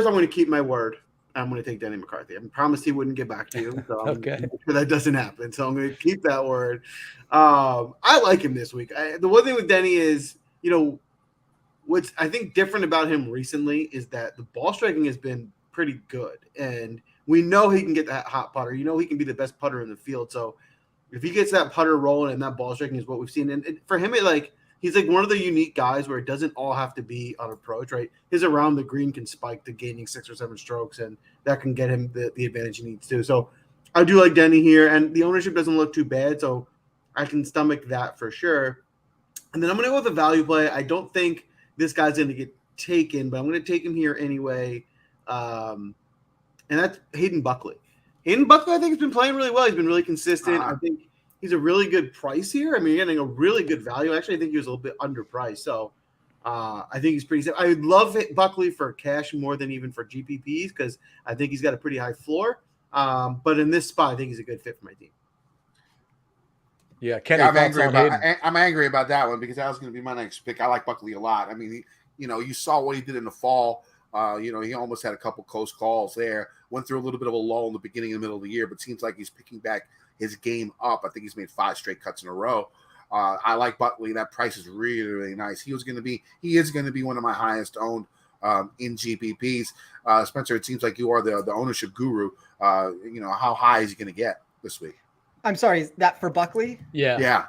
I'm going to keep my word. I'm going to take Denny McCarthy. I promised he wouldn't get back to you, so I'm Okay. going to make sure that doesn't happen. So I'm going to keep that word. I like him this week. The one thing with Denny is, what's I think different about him recently is that the ball striking has been pretty good, and we know he can get that hot putter. He can be the best putter in the field. So if he gets that putter rolling and that ball striking is what we've seen, and for him, he's like one of the unique guys where it doesn't all have to be on approach, right? His around the green can spike to gaining 6 or 7 strokes, and that can get him the advantage he needs to. So I do like Denny here, and the ownership doesn't look too bad, so I can stomach that for sure. And then I'm going to go with a value play. I don't think this guy's going to get taken, but I'm going to take him here anyway. And that's Hayden Buckley. Hayden Buckley, I think, has been playing really well. He's been really consistent. I think he's a really good price here. I mean, you're getting a really good value. Actually, I think he was a little bit underpriced. So I think he's pretty safe. I would love Buckley for cash more than even for GPPs because I think he's got a pretty high floor. But in this spot, I think he's a good fit for my team. Yeah, Kenny, I'm angry about that one because that was going to be my next pick. I like Buckley a lot. I mean, you saw what he did in the fall. He almost had a couple close calls there. Went through a little bit of a lull in the beginning and middle of the year, but seems like he's picking back his game up. I think he's made 5 straight cuts in a row. I like Buckley. That price is really, really nice. He is going to be one of my highest owned in GPPs. Spencer, it seems like you are the ownership guru. How high is he going to get this week? I'm sorry, is that for Buckley? Yeah.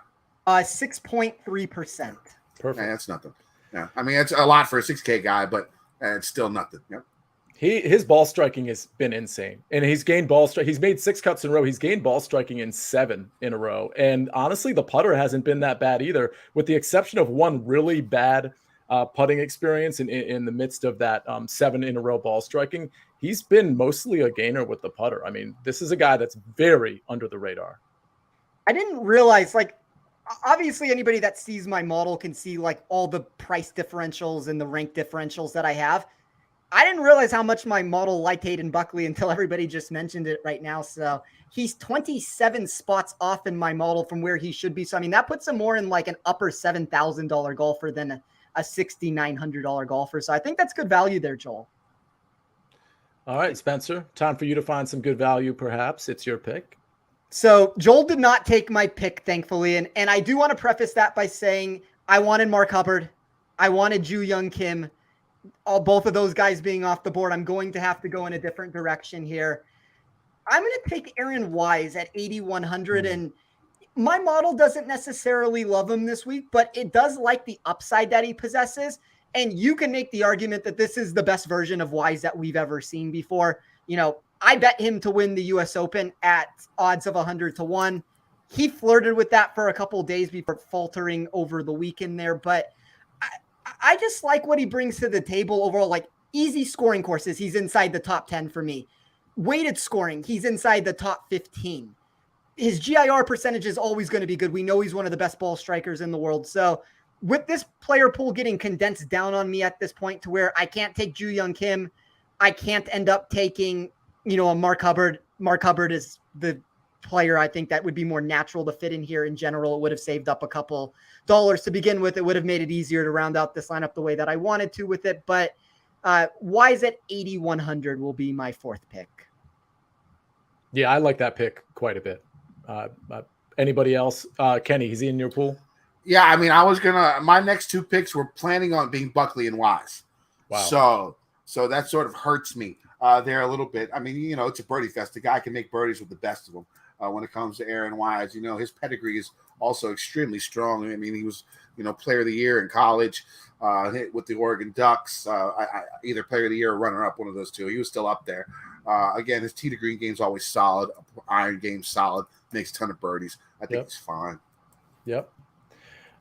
6.3%. Perfect. Yeah, that's nothing. Yeah, I mean it's a lot for a 6K guy, but it's still nothing. Yep. His ball striking has been insane, and he's gained ball strike. He's made 6 cuts in a row. He's gained ball striking in 7 in a row, and honestly, the putter hasn't been that bad either, with the exception of one really bad putting experience in the midst of that 7 in a row ball striking. He's been mostly a gainer with the putter. I mean, this is a guy that's very under the radar. I didn't realize, obviously anybody that sees my model can see all the price differentials and the rank differentials that I have. I didn't realize how much my model liked Hayden Buckley until everybody just mentioned it right now. So he's 27 spots off in my model from where he should be. So, I mean, that puts him more in an upper $7,000 golfer than a $6,900 golfer. So I think that's good value there, Joel. All right, Spencer, time for you to find some good value, perhaps. It's your pick. So Joel did not take my pick, thankfully. And I do want to preface that by saying I wanted Mark Hubbard. I wanted Ju Young Kim. Both of those guys being off the board, I'm going to have to go in a different direction here. I'm going to take Aaron Wise at 8,100. And my model doesn't necessarily love him this week, but it does like the upside that he possesses. And you can make the argument that this is the best version of Wise that we've ever seen before. I bet him to win the US Open at odds of 100-1. He flirted with that for a couple of days before faltering over the weekend there. But I just like what he brings to the table overall. Easy scoring courses, he's inside the top 10 for me. Weighted scoring, he's inside the top 15. His GIR percentage is always going to be good. We know he's one of the best ball strikers in the world. So with this player pool getting condensed down on me at this point to where I can't take Ju Young Kim, I can't end up taking, a Mark Hubbard. Mark Hubbard is the player I think that would be more natural to fit in here in general. It would have saved up a couple dollars to begin with. It would have made it easier to round out this lineup the way that I wanted to with it. But Wise at 8,100 will be my 4th pick. Yeah, I like that pick quite a bit. Anybody else? Kenny, is he in your pool? Yeah, I mean, my next 2 picks were planning on being Buckley and Wise. Wow. So that sort of hurts me there a little bit. I mean, it's a birdie fest. The guy can make birdies with the best of them when it comes to Aaron Wise. His pedigree is also extremely strong. I mean, he was, player of the year in college with the Oregon Ducks, either player of the year or runner up, one of those two. He was still up there. Again, his tee to green game's always solid. Iron game's solid. Makes a ton of birdies. I think he's fine. Yep.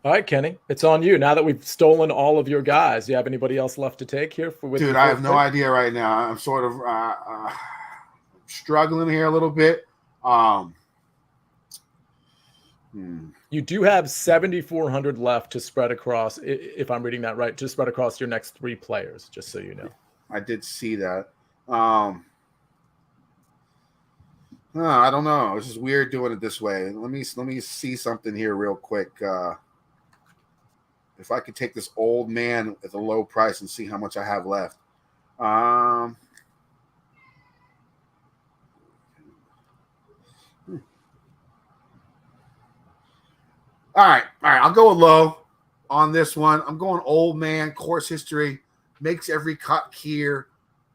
All right, Kenny, it's on you. Now that we've stolen all of your guys, do you have anybody else left to take here? Dude, I have no idea right now. I'm sort of struggling here a little bit. You do have 7,400 left to spread across, if I'm reading that right, to spread across your next 3 players, just so you know. I did see that. I don't know. It's just weird doing it this way. Let me see something here real quick. if I could take this old man at a low price and see how much I have left. All right. I'll go low on this one. I'm going old man, course history, makes every cut here.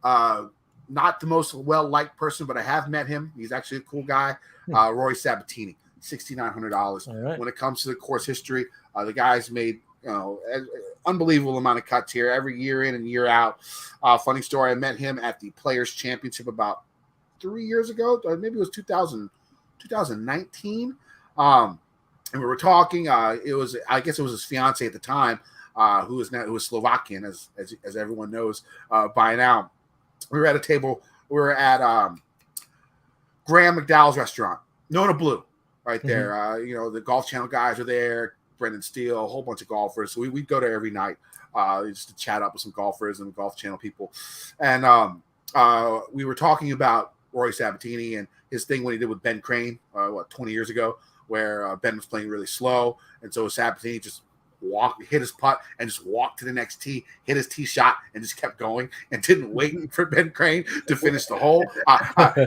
Not the most well-liked person, but I have met him. He's actually a cool guy. Rory Sabatini, $6,900. Right. When it comes to the course history, the guy's made unbelievable amount of cuts here every year in and year out. Funny story, I met him at the Players Championship about 3 years ago. Maybe it was 2019. And we were talking. I guess it was his fiance at the time, who was Slovakian, as everyone knows by now. We were at a table. We were at Graham McDowell's restaurant, Nona Blue, right there. The Golf Channel guys are there. Brendan Steele, a whole bunch of golfers. So we go there every night just to chat up with some golfers and Golf Channel people. And we were talking about Rory Sabatini and his thing when he did with Ben Crane, 20 years ago, where Ben was playing really slow. And so Sabatini just hit his putt and just walked to the next tee, hit his tee shot, and just kept going and didn't wait for Ben Crane to finish the hole.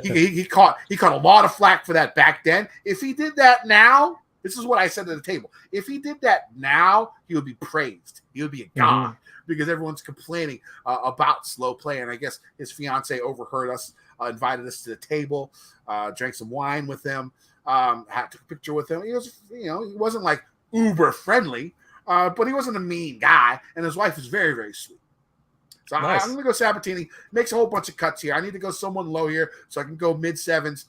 He caught a lot of flack for that back then. If he did that now, this is what I said at the table. If he did that now, he would be praised. He would be a god because everyone's complaining about slow play. And I guess his fiance overheard us, invited us to the table, drank some wine with him, took a picture with him. He was, he wasn't like uber friendly, but he wasn't a mean guy. And his wife is very, very sweet. So nice. I'm going to go Sabatini. Makes a whole bunch of cuts here. I need to go someone low here so I can go mid-sevens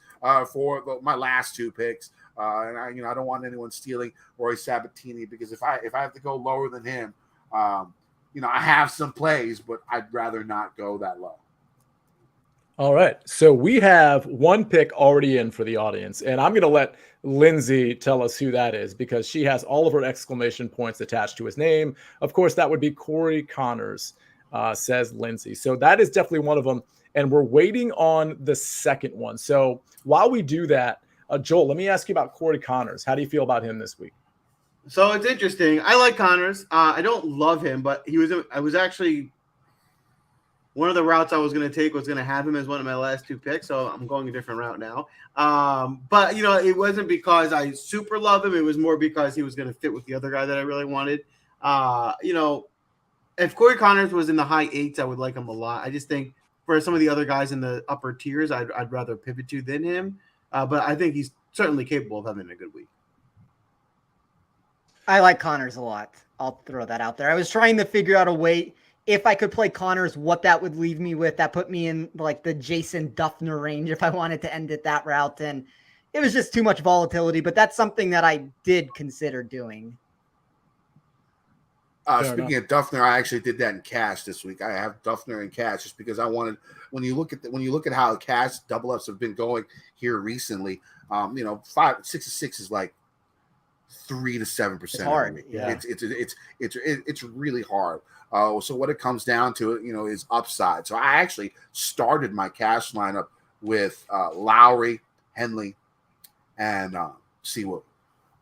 for my last two picks. And I don't want anyone stealing Rory Sabatini because if I have to go lower than him, I have some plays, but I'd rather not go that low. All right. So we have one pick already in for the audience, and I'm going to let Lindsay tell us who that is because she has all of her exclamation points attached to his name. Of course, that would be Corey Connors, says Lindsay. So that is definitely one of them. And we're waiting on the second one. So while we do that, Joel, let me ask you about Corey Connors. How do you feel about him this week? So it's interesting. I like Connors. I don't love him, but I was actually one of the routes I was going to take was going to have him as one of my last two picks. So I'm going a different route now. But it wasn't because I super love him. It was more because he was going to fit with the other guy that I really wanted. If Corey Connors was in the high eights, I would like him a lot. I just think for some of the other guys in the upper tiers, I'd rather pivot to than him. But I think he's certainly capable of having a good week. I like Connors a lot. I'll throw that out there. I was trying to figure out a way, if I could play Connors, what that would leave me with. That put me in like the Jason Dufner range if I wanted to end it that route. And it was just too much volatility, but that's something that I did consider doing. Speaking of Dufner, I actually did that in cash this week. I have Dufner in cash just because I wanted. When you look at how cash double ups have been going here recently, 6-6 is like 3 to 7%. It's hard. Yeah, it's really hard. So what it comes down to, is upside. So I actually started my cash lineup with Lowry, Henley, and Seawood.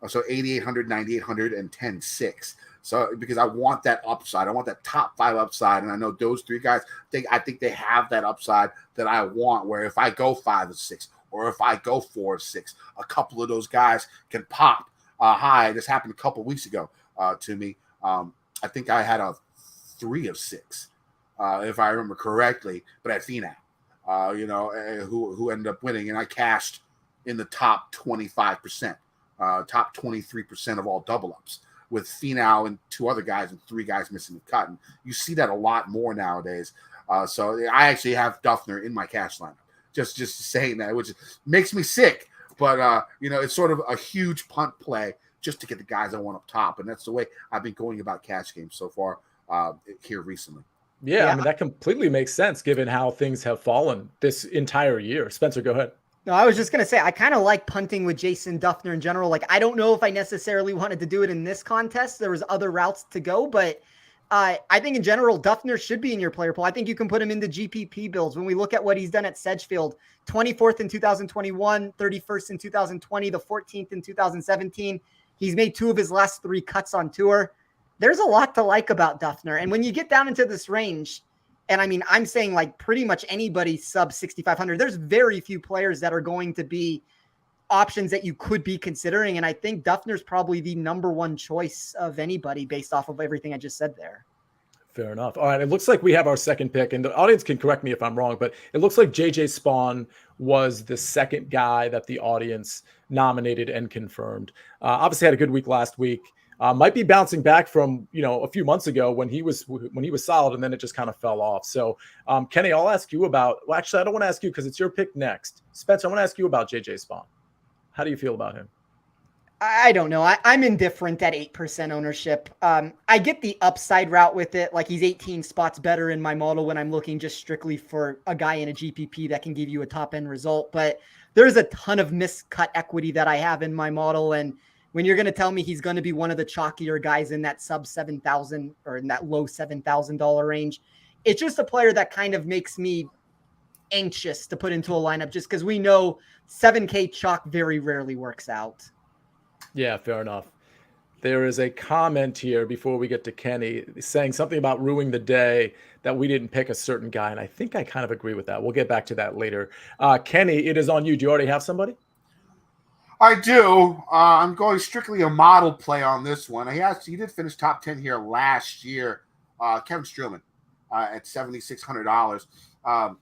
So 8,800, 9,800, and 10-6. So because I want that upside, I want that top 5 upside, and I know those three guys. I think they have that upside that I want. Where if I go 5-6, or if I go 4-6, a couple of those guys can pop high. This happened a couple of weeks ago to me. I think I had a 3-6, if I remember correctly, but at Finau, who ended up winning, and I cashed in the top 25%, top 23% of all double ups, with Finau and 2 other guys and 3 guys missing the cut. And you see that a lot more nowadays. So I actually have Dufner in my cash lineup. Just saying that, which makes me sick. But, it's sort of a huge punt play just to get the guys I want up top. And that's the way I've been going about cash games so far here recently. Yeah, I mean, that completely makes sense given how things have fallen this entire year. Spencer, go ahead. No, I was just going to say, I kind of like punting with Jason Dufner in general. Like, I don't know if I necessarily wanted to do it in this contest. There was other routes to go, but I think in general, Dufner should be in your player pool. I think you can put him into GPP builds. When we look at what he's done at Sedgefield, 24th in 2021, 31st in 2020, the 14th in 2017. He's made 2 of his last 3 cuts on tour. there's a lot to like about Dufner. And when you get down into this range, and I mean, I'm saying like pretty much anybody sub 6,500, there's very few players that are going to be options that you could be considering. And I think Dufner's probably the number one choice of anybody based off of everything I just said there. Fair enough. All right. It looks like we have our second pick, and the audience can correct me if I'm wrong, but it looks like JJ Spawn was the second guy that the audience nominated and confirmed. Obviously had a good week last week. Might be bouncing back from, a few months ago when he was solid, and then it just kind of fell off. So, Kenny, I'll ask you about. Well, actually, I don't want to ask you because it's your pick next. Spencer, I want to ask you about JJ Spawn. How do you feel about him? I don't know. I'm indifferent at 8% ownership. I get the upside route with it. Like, he's 18 spots better in my model when I'm looking just strictly for a guy in a GPP that can give you a top end result. But there's a ton of miscut equity that I have in my model. And when you're going to tell me he's going to be one of the chalkier guys in that sub 7,000 or in that low $7,000 range, it's just a player that kind of makes me anxious to put into a lineup just because we know 7K chalk very rarely works out. Yeah, fair enough. There is a comment here before we get to Kenny saying something about ruining the day that we didn't pick a certain guy. And I think I kind of agree with that. We'll get back to that later. Kenny, it is on you. Do you already have somebody? I do. I'm going strictly a model play on this one. He did finish top 10 here last year. Kevin Streelman at $7,600.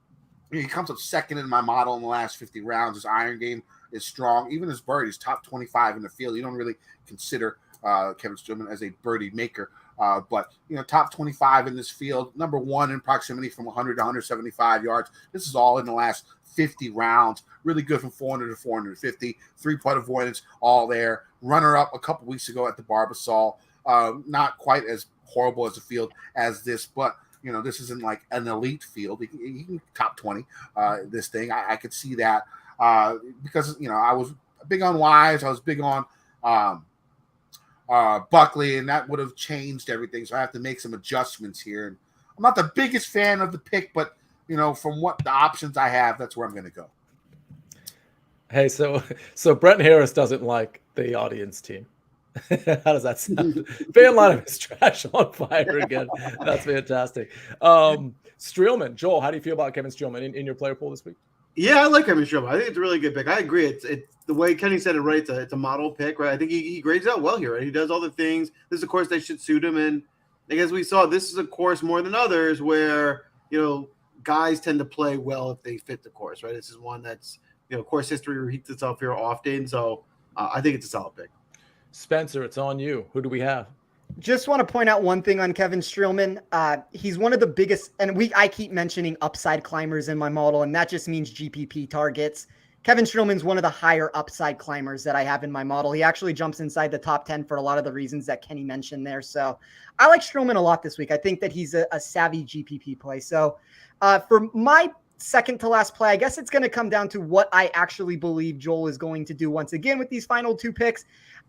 He comes up second in my model in the last 50 rounds. His iron game is strong. Even his birdie, he's top 25 in the field. You don't really consider Kevin Streelman as a birdie maker. But, top 25 in this field, number one in proximity from 100 to 175 yards. This is all in the last 50 rounds. Really good from 400 to 450. 3-putt avoidance, all there. Runner-up a couple weeks ago at the Barbasol. Not quite as horrible as a field as this, but this isn't like an elite field. He can top 20 this thing. I could see that because, I was big on Wise. I was big on Buckley, and that would have changed everything. So I have to make some adjustments here. And I'm not the biggest fan of the pick, but, from what the options I have, that's where I'm going to go. Hey, so Brent Harris doesn't like the audience team. How does that sound? Fan lineup is trash on fire again. That's fantastic. Streelman, Joel, how do you feel about Kevin Streelman in your player pool this week? Yeah, I like Kevin Streelman. I think it's a really good pick. I agree. It's the way Kenny said it, right? It's a model pick, right? I think he grades out well here, right? He does all the things. This is a course that should suit him. And I guess we saw this is a course more than others where, guys tend to play well if they fit the course, right? This is one that's, course history repeats itself here often. So I think it's a solid pick. Spencer, it's on you. Who do we have? Just want to point out one thing on Kevin Streelman. He's one of the biggest, and I keep mentioning upside climbers in my model, and that just means GPP targets. Kevin Streelman's one of the higher upside climbers that I have in my model. He actually jumps inside the top 10 for a lot of the reasons that Kenny mentioned there. So I like Streelman a lot this week. I think that he's a savvy GPP play. So for my second to last play, I guess it's going to come down to what I actually believe Joel is going to do once again with these final two picks.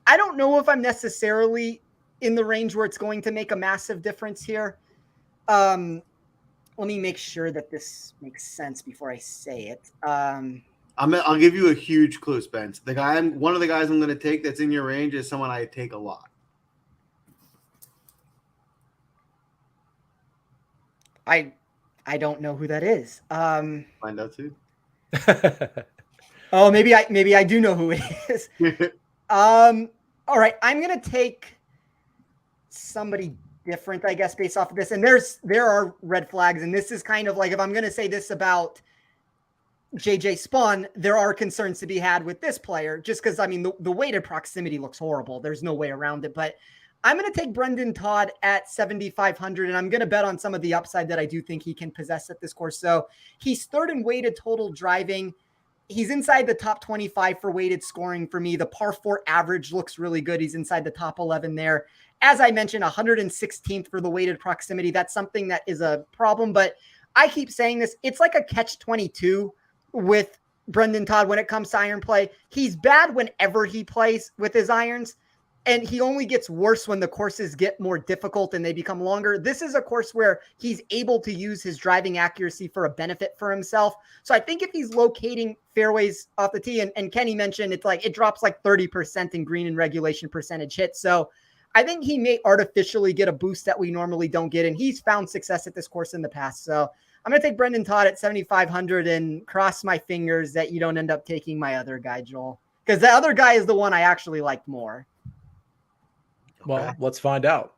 I don't know if I'm necessarily in the range where it's going to make a massive difference here. Let me make sure that this makes sense before I say it. I'll give you a huge clue, Spence. One of the guys I'm going to take that's in your range is someone I take a lot. I don't know who that is. Find out soon. Oh, maybe I do know who it is. All right, I'm gonna take somebody different, I guess, based off of this. And there are red flags, and this is kind of like, if I'm gonna say this about JJ Spawn, there are concerns to be had with this player, just because the weighted proximity looks horrible. There's no way around it. But I'm going to take Brendan Todd at 7,500, and I'm going to bet on some of the upside that I do think he can possess at this course. So he's third in weighted total driving. He's inside the top 25 for weighted scoring for me. The par 4 average looks really good. He's inside the top 11 there. As I mentioned, 116th for the weighted proximity. That's something that is a problem, but I keep saying this. It's like a catch-22 with Brendan Todd when it comes to iron play. He's bad whenever he plays with his irons, and he only gets worse when the courses get more difficult and they become longer. This is a course where he's able to use his driving accuracy for a benefit for himself. So I think if he's locating fairways off the tee, and Kenny mentioned it's like it drops like 30% in green and regulation percentage hit. So I think he may artificially get a boost that we normally don't get, and he's found success at this course in the past. So I'm going to take Brendan Todd at 7,500 and cross my fingers that you don't end up taking my other guy, Joel, because the other guy is the one I actually liked more. Well, let's find out.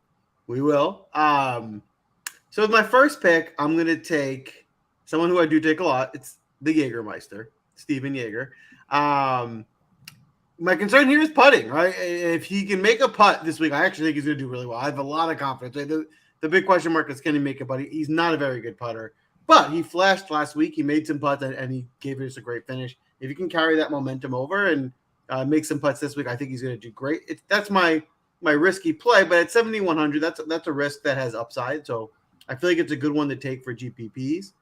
We will. So with my first pick, I'm going to take someone who I do take a lot. It's the Jägermeister, Steven Jaeger. My concern here is putting, right? If he can make a putt this week, I actually think he's going to do really well. I have a lot of confidence. The big question mark is, can he make a putt? He's not a very good putter, but he flashed last week. He made some putts, and he gave us a great finish. If he can carry that momentum over and make some putts this week, I think he's going to do great. That's my risky play, but at 7,100, that's a risk that has upside. So I feel like it's a good one to take for GPPs.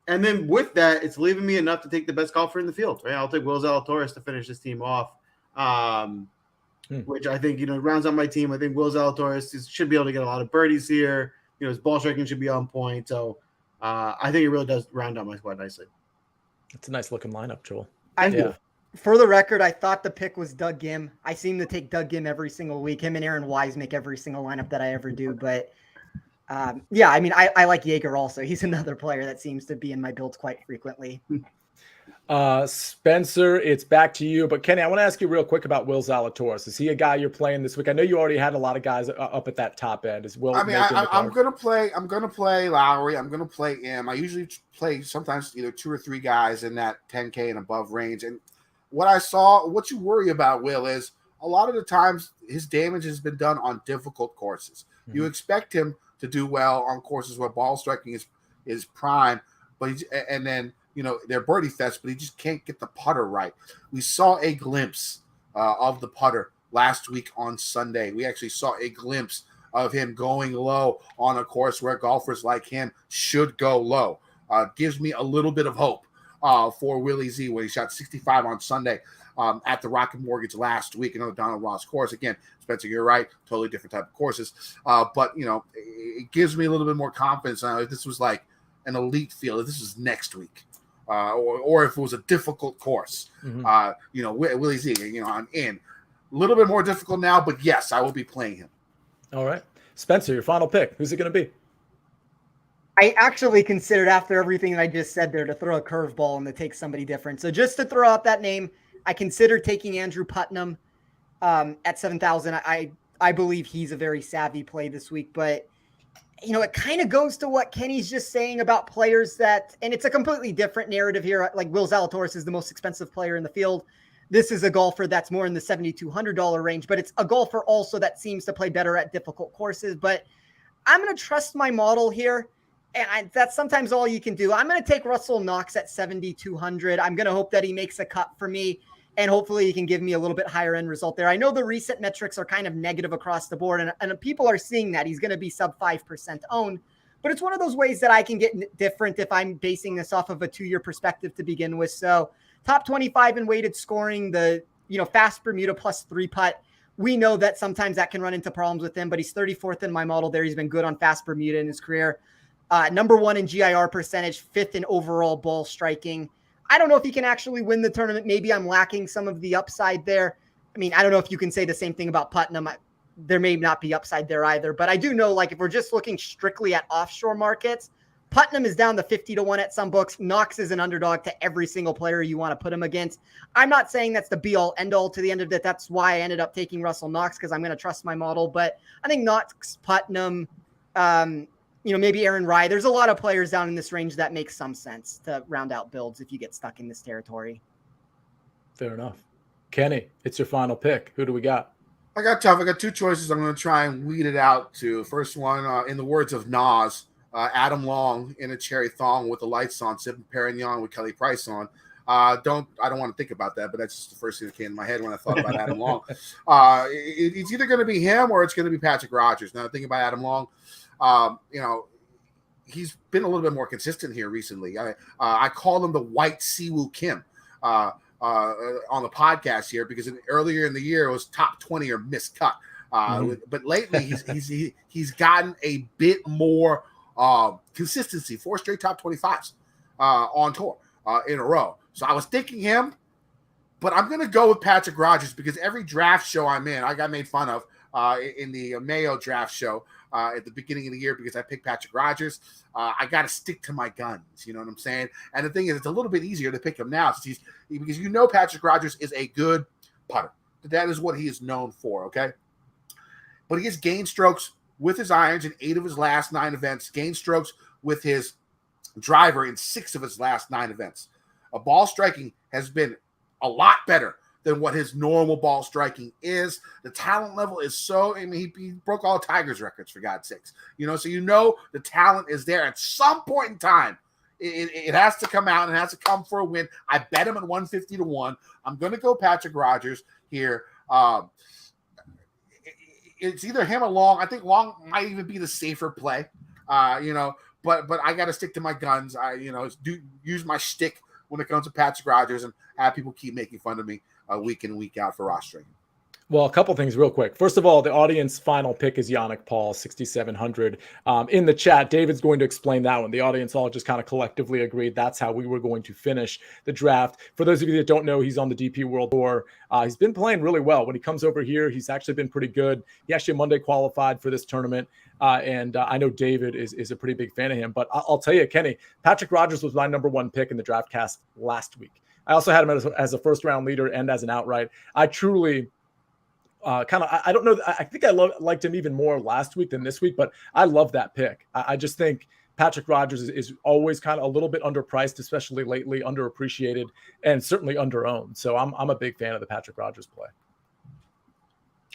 And then with that, it's leaving me enough to take the best golfer in the field. Right? I'll take Will Zalatorius to finish this team off. Which I think, rounds out my team. I think Will Zalatorius should be able to get a lot of birdies here. His ball striking should be on point. So I think it really does round out my squad nicely. It's a nice looking lineup, Joel. For the record, I thought the pick was Doug Gim. I seem to take Doug Gim every single week. Him and Aaron Wise make every single lineup that I ever do. But I like Jaeger also. He's another player that seems to be in my builds quite frequently. Spencer, it's back to you. But Kenny, I want to ask you real quick about Will Zalatoris. Is he a guy you're playing this week? I know you already had a lot of guys up at that top end. Is Will? I'm gonna play Lowry. I'm gonna play him. I usually play sometimes either 2 or 3 guys in that 10K and above range. And what you worry about, Will, is a lot of the times his damage has been done on difficult courses. Mm-hmm. You expect him to do well on courses where ball striking is prime, but they're birdie fest, but he just can't get the putter right. We saw a glimpse of the putter last week on Sunday. We actually saw a glimpse of him going low on a course where golfers like him should go low. Gives me a little bit of hope for Willie Z, where he shot 65 on Sunday at the Rocket Mortgage last week, another Donald Ross course. Again, Spencer, you're right, totally different type of courses. But it gives me a little bit more confidence. If this was like an elite field, if this was next week. Or if it was a difficult course, Willie Z, I'm in. A little bit more difficult now, but yes, I will be playing him. All right. Spencer, your final pick. Who's it going to be? I actually considered, after everything that I just said there, to throw a curveball and to take somebody different. So just to throw out that name, I considered taking Andrew Putnam at 7,000. I believe he's a very savvy play this week, but it kind of goes to what Kenny's just saying about players and it's a completely different narrative here. Like Will Zalatoris is the most expensive player in the field. This is a golfer that's more in the $7,200 range, but it's a golfer also that seems to play better at difficult courses. But I'm going to trust my model here. And that's sometimes all you can do. I'm going to take Russell Knox at 7,200. I'm going to hope that he makes a cut for me. And hopefully he can give me a little bit higher end result there. I know the recent metrics are kind of negative across the board, and people are seeing that he's going to be sub 5% owned. But it's one of those ways that I can get different if I'm basing this off of a 2-year perspective to begin with. So top 25 in weighted scoring, the fast Bermuda plus 3 putt. We know that sometimes that can run into problems with him, but he's 34th in my model there. He's been good on fast Bermuda in his career. Number 1 in GIR percentage, 5th in overall ball striking. I don't know if he can actually win the tournament. Maybe I'm lacking some of the upside there. I mean, I don't know if you can say the same thing about Putnam. There may not be upside there either, but I do know, like, if we're just looking strictly at offshore markets, Putnam is down to 50-1 at some books. Knox is an underdog to every single player you want to put him against. I'm not saying that's the be-all, end-all to the end of it. That's why I ended up taking Russell Knox, because I'm going to trust my model. But I think Knox, Putnam, maybe Aaron Rye. There's a lot of players down in this range that makes some sense to round out builds if you get stuck in this territory. Fair enough. Kenny, it's your final pick. Who do we got? I got 2 choices. I'm going to try and weed it out to. First one, in the words of Nas, Adam Long in a cherry thong with the lights on, sipping Perignon with Kelly Price on. I don't want to think about that, but that's just the first thing that came in my head when I thought about Adam Long. It's either going to be him or it's going to be Patrick Rogers. Now, thinking about Adam Long, he's been a little bit more consistent here recently. I call him the white Siwoo Kim on the podcast here, because earlier in the year it was top 20 or miscut. But lately he's gotten a bit more consistency, 4 straight top 25s on tour in a row. So I was thinking him, but I'm going to go with Patrick Rogers, because every draft show I'm in, I got made fun of in the Mayo draft show at the beginning of the year because I picked Patrick Rogers. I got to stick to my guns. You know what I'm saying? And the thing is, it's a little bit easier to pick him now because Patrick Rogers is a good putter. That is what he is known for, okay? But he has gained strokes with his irons in 8 of his last 9 events, gained strokes with his driver in 6 of his last 9 events. Ball striking has been a lot better than what his normal ball striking is. The talent level is so, he broke all Tiger's records, for God's sakes. So the talent is there. At some point in time, it has to come out and it has to come for a win. I bet him at 150-1. I'm going to go Patrick Rogers here. It's either him or Long. I think Long might even be the safer play, but I got to stick to my guns. Use my shtick when it comes to Patrick Rogers and have people keep making fun of me week in and week out for rostering. Well, a couple things real quick. First of all, the audience final pick is Yannick Paul, 6,700. In the chat, David's going to explain that one. The audience all just kind of collectively agreed that's how we were going to finish the draft. For those of you that don't know, he's on the DP World Tour. He's been playing really well. When he comes over here, he's actually been pretty good. He actually Monday qualified for this tournament. And I know David is a pretty big fan of him. But I'll tell you, Kenny, Patrick Rogers was my number 1 pick in the DraftCast last week. I also had him as a first-round leader and as an outright. I truly... I don't know. I think I liked him even more last week than this week, but I love that pick. I just think Patrick Rogers is always kind of a little bit underpriced, especially lately, underappreciated, and certainly underowned. So I'm a big fan of the Patrick Rogers play.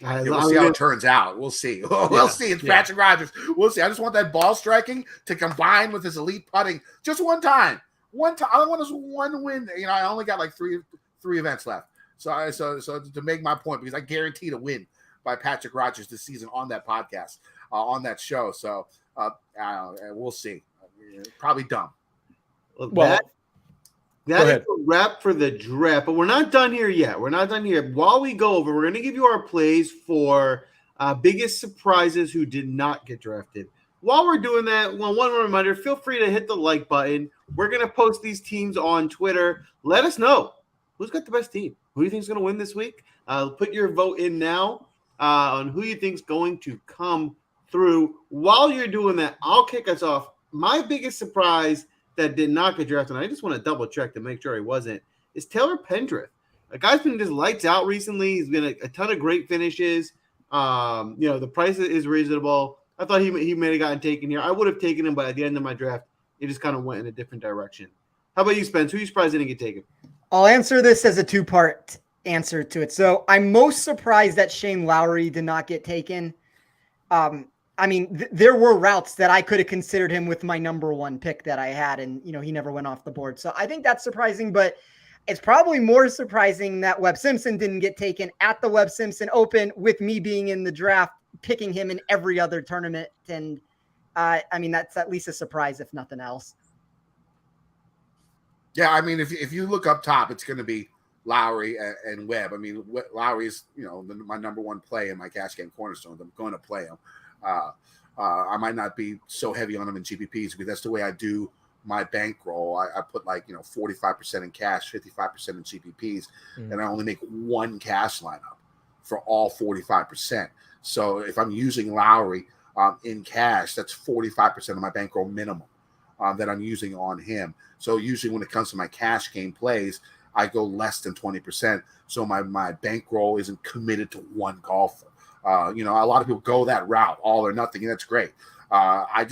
We'll see how it turns out. We'll see. We'll see. It's Patrick Rogers. We'll see. I just want that ball striking to combine with his elite putting just one time. One time. I want us one win. I only got like three events left. So to make my point, because I guaranteed a win by Patrick Rogers this season on that podcast, on that show. So we'll see. Probably dumb. Well, that is a wrap for the draft, but we're not done here yet. While we go over, we're going to give you our plays for biggest surprises who did not get drafted. While we're doing that, one reminder, feel free to hit the like button. We're going to post these teams on Twitter. Let us know who's got the best team. Who do you think is going to win this week? Put your vote in now on who you think is going to come through. While you're doing that, I'll kick us off. My biggest surprise that did not get drafted, and I just want to double check to make sure he wasn't, is Taylor Pendrick. The guy's been just lights out recently. He's been a ton of great finishes. The price is reasonable. I thought he may have gotten taken here. I would have taken him, but at the end of my draft, it just kind of went in a different direction. How about you, Spence? Who are you surprised didn't get taken? I'll answer this as a 2-part answer to it. So I'm most surprised that Shane Lowry did not get taken. There were routes that I could have considered him with my number 1 pick that I had, and he never went off the board. So I think that's surprising, but it's probably more surprising that Webb Simpson didn't get taken at the Webb Simpson Open with me being in the draft, picking him in every other tournament. And that's at least a surprise, if nothing else. Yeah, if you look up top, it's going to be Lowry and Webb. Lowry is my number 1 play in my cash game cornerstones. I'm going to play him. I might not be so heavy on him in GPPs because that's the way I do my bankroll. I put 45% in cash, 55% in GPPs, and I only make 1 cash lineup for all 45%. So if I'm using Lowry in cash, that's 45% of my bankroll minimum that I'm using on him. So usually when it comes to my cash game plays, I go less than 20%. So my bankroll isn't committed to one golfer. A lot of people go that route, all or nothing, and that's great. I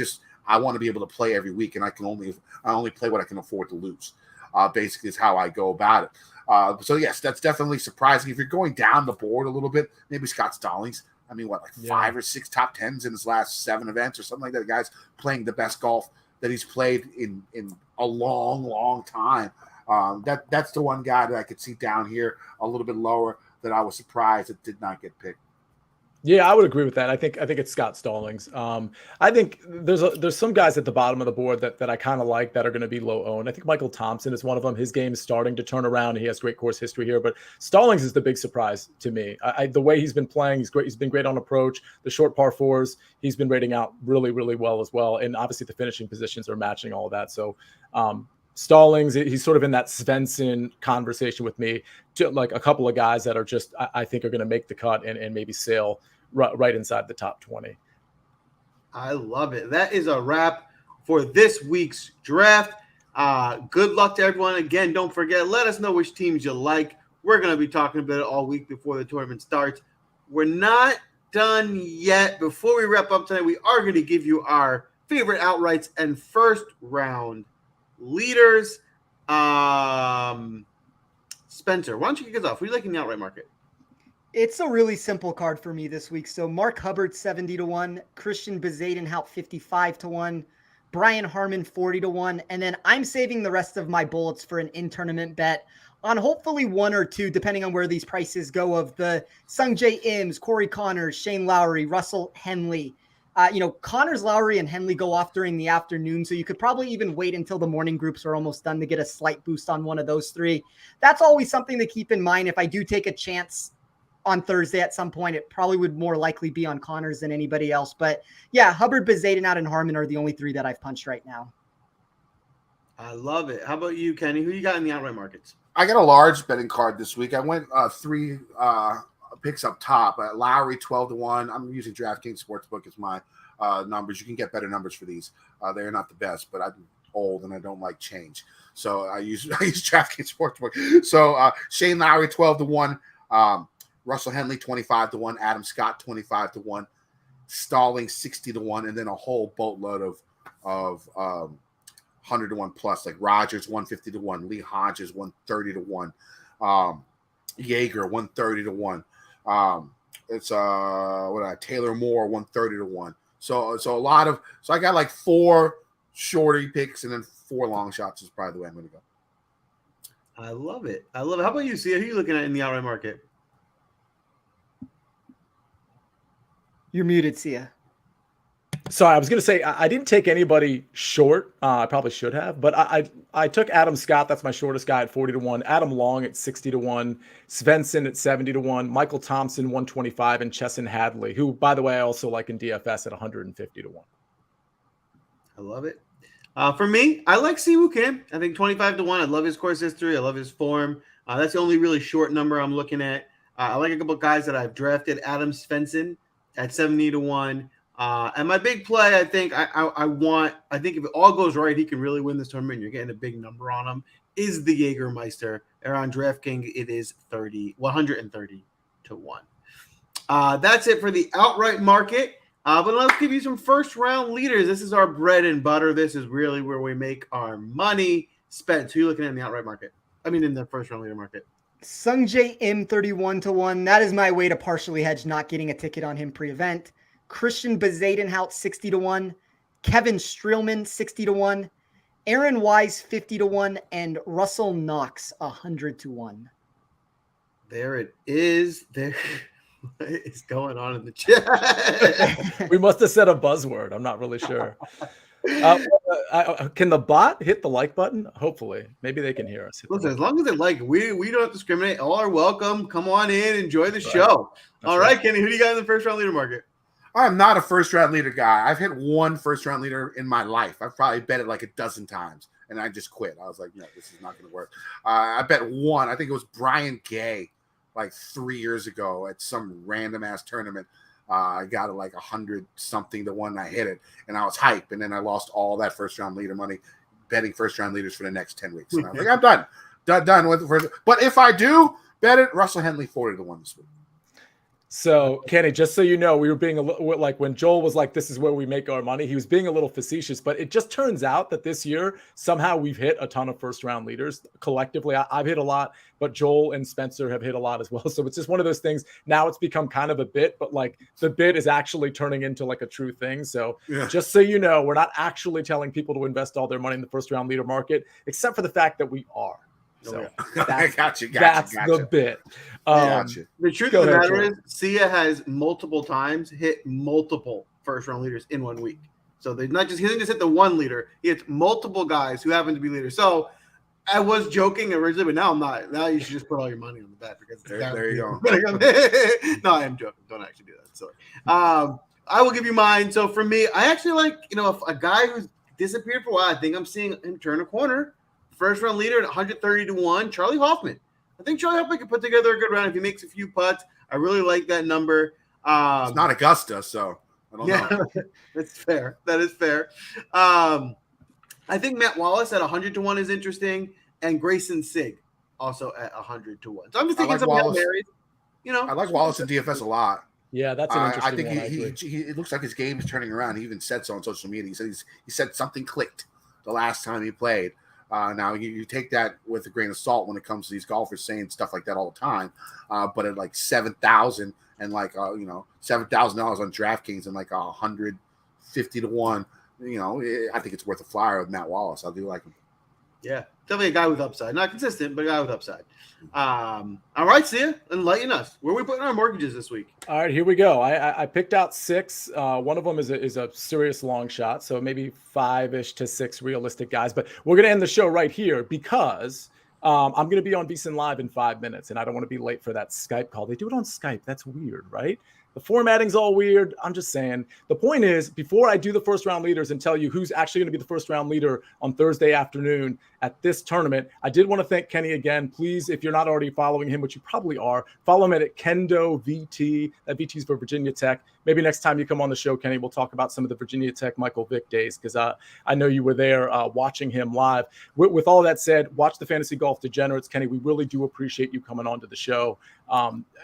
want to be able to play every week, and I only play what I can afford to lose. Basically, is how I go about it. So yes, that's definitely surprising. If you're going down the board a little bit, maybe Scott Stallings. 5 or 6 top 10s in his last 7 events or something like that. The guy's playing the best golf that he's played in a long, long time. That's the one guy that I could see down here a little bit lower that I was surprised it did not get picked. Yeah, I would agree with that. I think it's Scott Stallings. I think there's some guys at the bottom of the board that I kind of like that are going to be low owned. I think Michael Thompson is one of them. His game is starting to turn around. He has great course history here, but Stallings is the big surprise to me. The way he's been playing, he's great. He's been great on approach. The short par 4s, he's been rating out really, really well as well. And obviously the finishing positions are matching all of that. So Stallings, he's sort of in that Svensson conversation with me, to like a couple of guys that are just, I think are going to make the cut and maybe sail right inside the top 20. I love it. That is a wrap for this week's draft. Good luck to everyone. Again, don't forget, let us know which teams you like. We're going to be talking about it all week before the tournament starts. We're not done yet. Before we wrap up tonight, we are going to give you our favorite outrights and first round leaders. Spencer, why don't you kick us off? What do you like in the outright market? It's a really simple card for me this week. So Mark Hubbard 70-1, Christian Bezuidenhout 55-1, Brian Harmon 40-1, and then I'm saving the rest of my bullets for an in-tournament bet on hopefully one or two, depending on where these prices go, of the Sungjae Ims, Corey Connors, Shane Lowry, Russell Henley. Connors, Lowry, and Henley go off during the afternoon, so you could probably even wait until the morning groups are almost done to get a slight boost on one of those three. That's always something to keep in mind. If I do take a chance on Thursday at some point, it probably would more likely be on Connors than anybody else. But yeah, Hubbard, Bezuidenhout, and Harmon are the only three that I've punched right now. I love it. How about you, Kenny? Who you got in the outright markets? I got a large betting card this week. I went 3 picks up top. Lowry 12-1. I'm using DraftKings Sportsbook as my numbers. You can get better numbers for these. They're not the best, but I'm old and I don't like change, so I use DraftKings Sportsbook. So Shane Lowry 12-1. Russell Henley 25-1, Adam Scott 25-1, Stalling 60-1, and then a whole boatload of 100-1 plus, like Rogers 150-1, Lee Hodges 130-1, Yeager 130-1. It's Taylor Moore 130-1. So a lot of, so I got like 4 shorty picks and then 4 long shots is probably the way I'm going to go. I love it. How about you, Sia? Who are you looking at in the outright market? You're muted, Sia. Sorry, I was going to say I didn't take anybody short. I probably should have, but I took Adam Scott. That's my shortest guy at 40-1. Adam Long at 60-1. Svensson at 70-1. Michael Thompson 125, and Chesson Hadley, who, by the way, I also like in DFS at 150-1. I love it. For me, I like Siwoo Kim. I think 25-1. I love his course history. I love his form. That's the only really short number I'm looking at. I like a couple of guys that I've drafted. Adam Svensson at 70-1. And my big play, I think I think if it all goes right, he can really win this tournament. You're getting a big number on him. Is the Jägermeister. Or on DraftKings, it is 130-1. That's it for the outright market. But let's give you some first round leaders. This is our bread and butter. This is really where we make our money. Spence, who are you looking at in the outright market? I mean, in the first round leader market. Sungjae Im 31-1. That is my way to partially hedge not getting a ticket on him pre-event. Christian Bezuidenhout 60-1. Kevin Streelman 60-1. Aaron Wise 50-1, and Russell Knox 100-1. There it is. There. What is going on in the chat? We must have said a buzzword. I'm not really sure. Can the bot hit the like button? Hopefully, maybe they can hear us. Listen, as long as they like it, we don't have to discriminate. All are welcome. Come on in, enjoy the show. All right, Kenny, who do you got in the first round leader market? I'm not a first round leader guy. I've hit one first round leader in my life. I've probably bet it like a dozen times, and I just quit. I was like, no, this is not going to work. I bet one. I think it was Brian Gay, like 3 years ago at some random ass tournament. I got it like 100 something to 1. I hit it, and I was hype, and then I lost all that first round leader money betting first round leaders for the next 10 weeks. And I was like, I'm done with the first. But if I do bet it, Russell Henley 40-1 this week. So, Kenny, just so you know, we were being a little like when Joel was like, this is where we make our money. He was being a little facetious, but it just turns out that this year, somehow we've hit a ton of first round leaders collectively. I've hit a lot, but Joel and Spencer have hit a lot as well. So it's just one of those things. Now it's become kind of a bit, but like the bit is actually turning into like a true thing. So just so you know, we're not actually telling people to invest all their money in the first round leader market, except for the fact that we are. So that's the bit. The truth of the matter is, Sia has multiple times hit multiple first round leaders in 1 week. So he doesn't just hit the one leader; he hits multiple guys who happen to be leaders. So I was joking originally, but now I'm not. Now you should just put all your money on the bet because there you go. No, I am joking. Don't actually do that. Sorry. I will give you mine. So for me, I actually like a guy who's disappeared for a while. I think I'm seeing him turn a corner. First round leader at 130-1, Charlie Hoffman. I think Charlie Hoffman can put together a good round if he makes a few putts. I really like that number. It's not Augusta, so I don't know. That's fair. That is fair. I think Matt Wallace at 100-1 is interesting, and Grayson Sigg also at 100-1. So I'm just thinking some Hail Marys. I like Wallace in DFS a lot. Yeah, that's an interesting I think one. he it looks like his game is turning around. He even said so on social media. He said he said something clicked the last time he played. Now you take that with a grain of salt when it comes to these golfers saying stuff like that all the time. But at like 7,000 and like $7,000 on DraftKings and like 150-1, I think it's worth a flyer with Matt Wallace. I do like him. Yeah, definitely a guy with upside. Not consistent, but a guy with upside. All right, see ya. Enlighten us. Where are we putting our mortgages this week? All right, here we go. I picked out 6. One of them is a serious long shot, so maybe 5-ish to 6 realistic guys. But we're going to end the show right here because I'm going to be on VSiN Live in 5 minutes, and I don't want to be late for that Skype call. They do it on Skype. That's weird, right? The formatting's all weird. I'm just saying. The point is, before I do the first round leaders and tell you who's actually going to be the first round leader on Thursday afternoon at this tournament, I did want to thank Kenny again. Please, if you're not already following him, which you probably are, follow him at Kendo VT. That VT is for Virginia Tech. Maybe next time you come on the show, Kenny, we'll talk about some of the Virginia Tech Michael Vick days because I know you were there watching him live. With all that said, watch the Fantasy Golf Degenerates, Kenny. We really do appreciate you coming on to the show.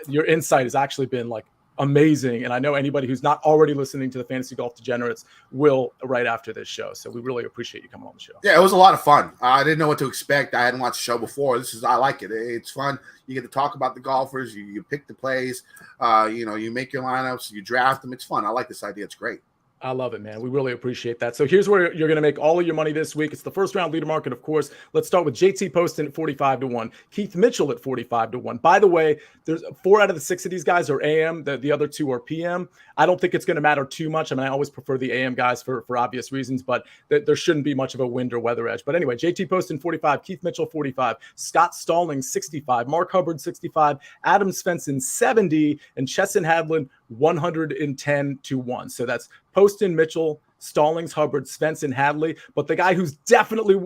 Your insight has actually been like amazing. And I know anybody who's not already listening to the Fantasy Golf Degenerates will right after this show. So we really appreciate you coming on the show. Yeah, it was a lot of fun. I didn't know what to expect. I hadn't watched the show before. I like it. It's fun. You get to talk about the golfers. You pick the plays. You make your lineups. You draft them. It's fun. I like this idea. It's great. I love it, man. We really appreciate that. So here's where you're going to make all of your money this week. It's the first round leader market, of course. Let's start with JT Poston at 45-1, Keith Mitchell at 45-1. By the way, there's 4 out of the 6 of these guys are AM. The other 2 are PM. I don't think it's going to matter too much. I mean, I always prefer the AM guys for obvious reasons, but there shouldn't be much of a wind or weather edge. But anyway, JT Poston 45, Keith Mitchell 45, Scott Stallings 65, Mark Hubbard 65, Adam Svensson 70, and Chesson Hadlin 110-1. So that's Poston, Mitchell, Stallings, Hubbard, Svensson, Hadley. But the guy who's definitely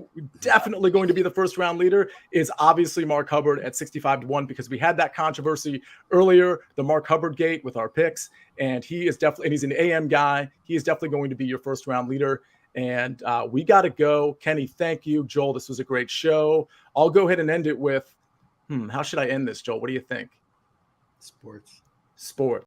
going to be the first round leader is obviously Mark Hubbard at 65-1 because we had that controversy earlier, the Mark Hubbard gate with our picks. And he's an AM guy. He is definitely going to be your first round leader. And we got to go. Kenny, thank you. Joel, this was a great show. I'll go ahead and end it with, how should I end this, Joel? What do you think? Sports.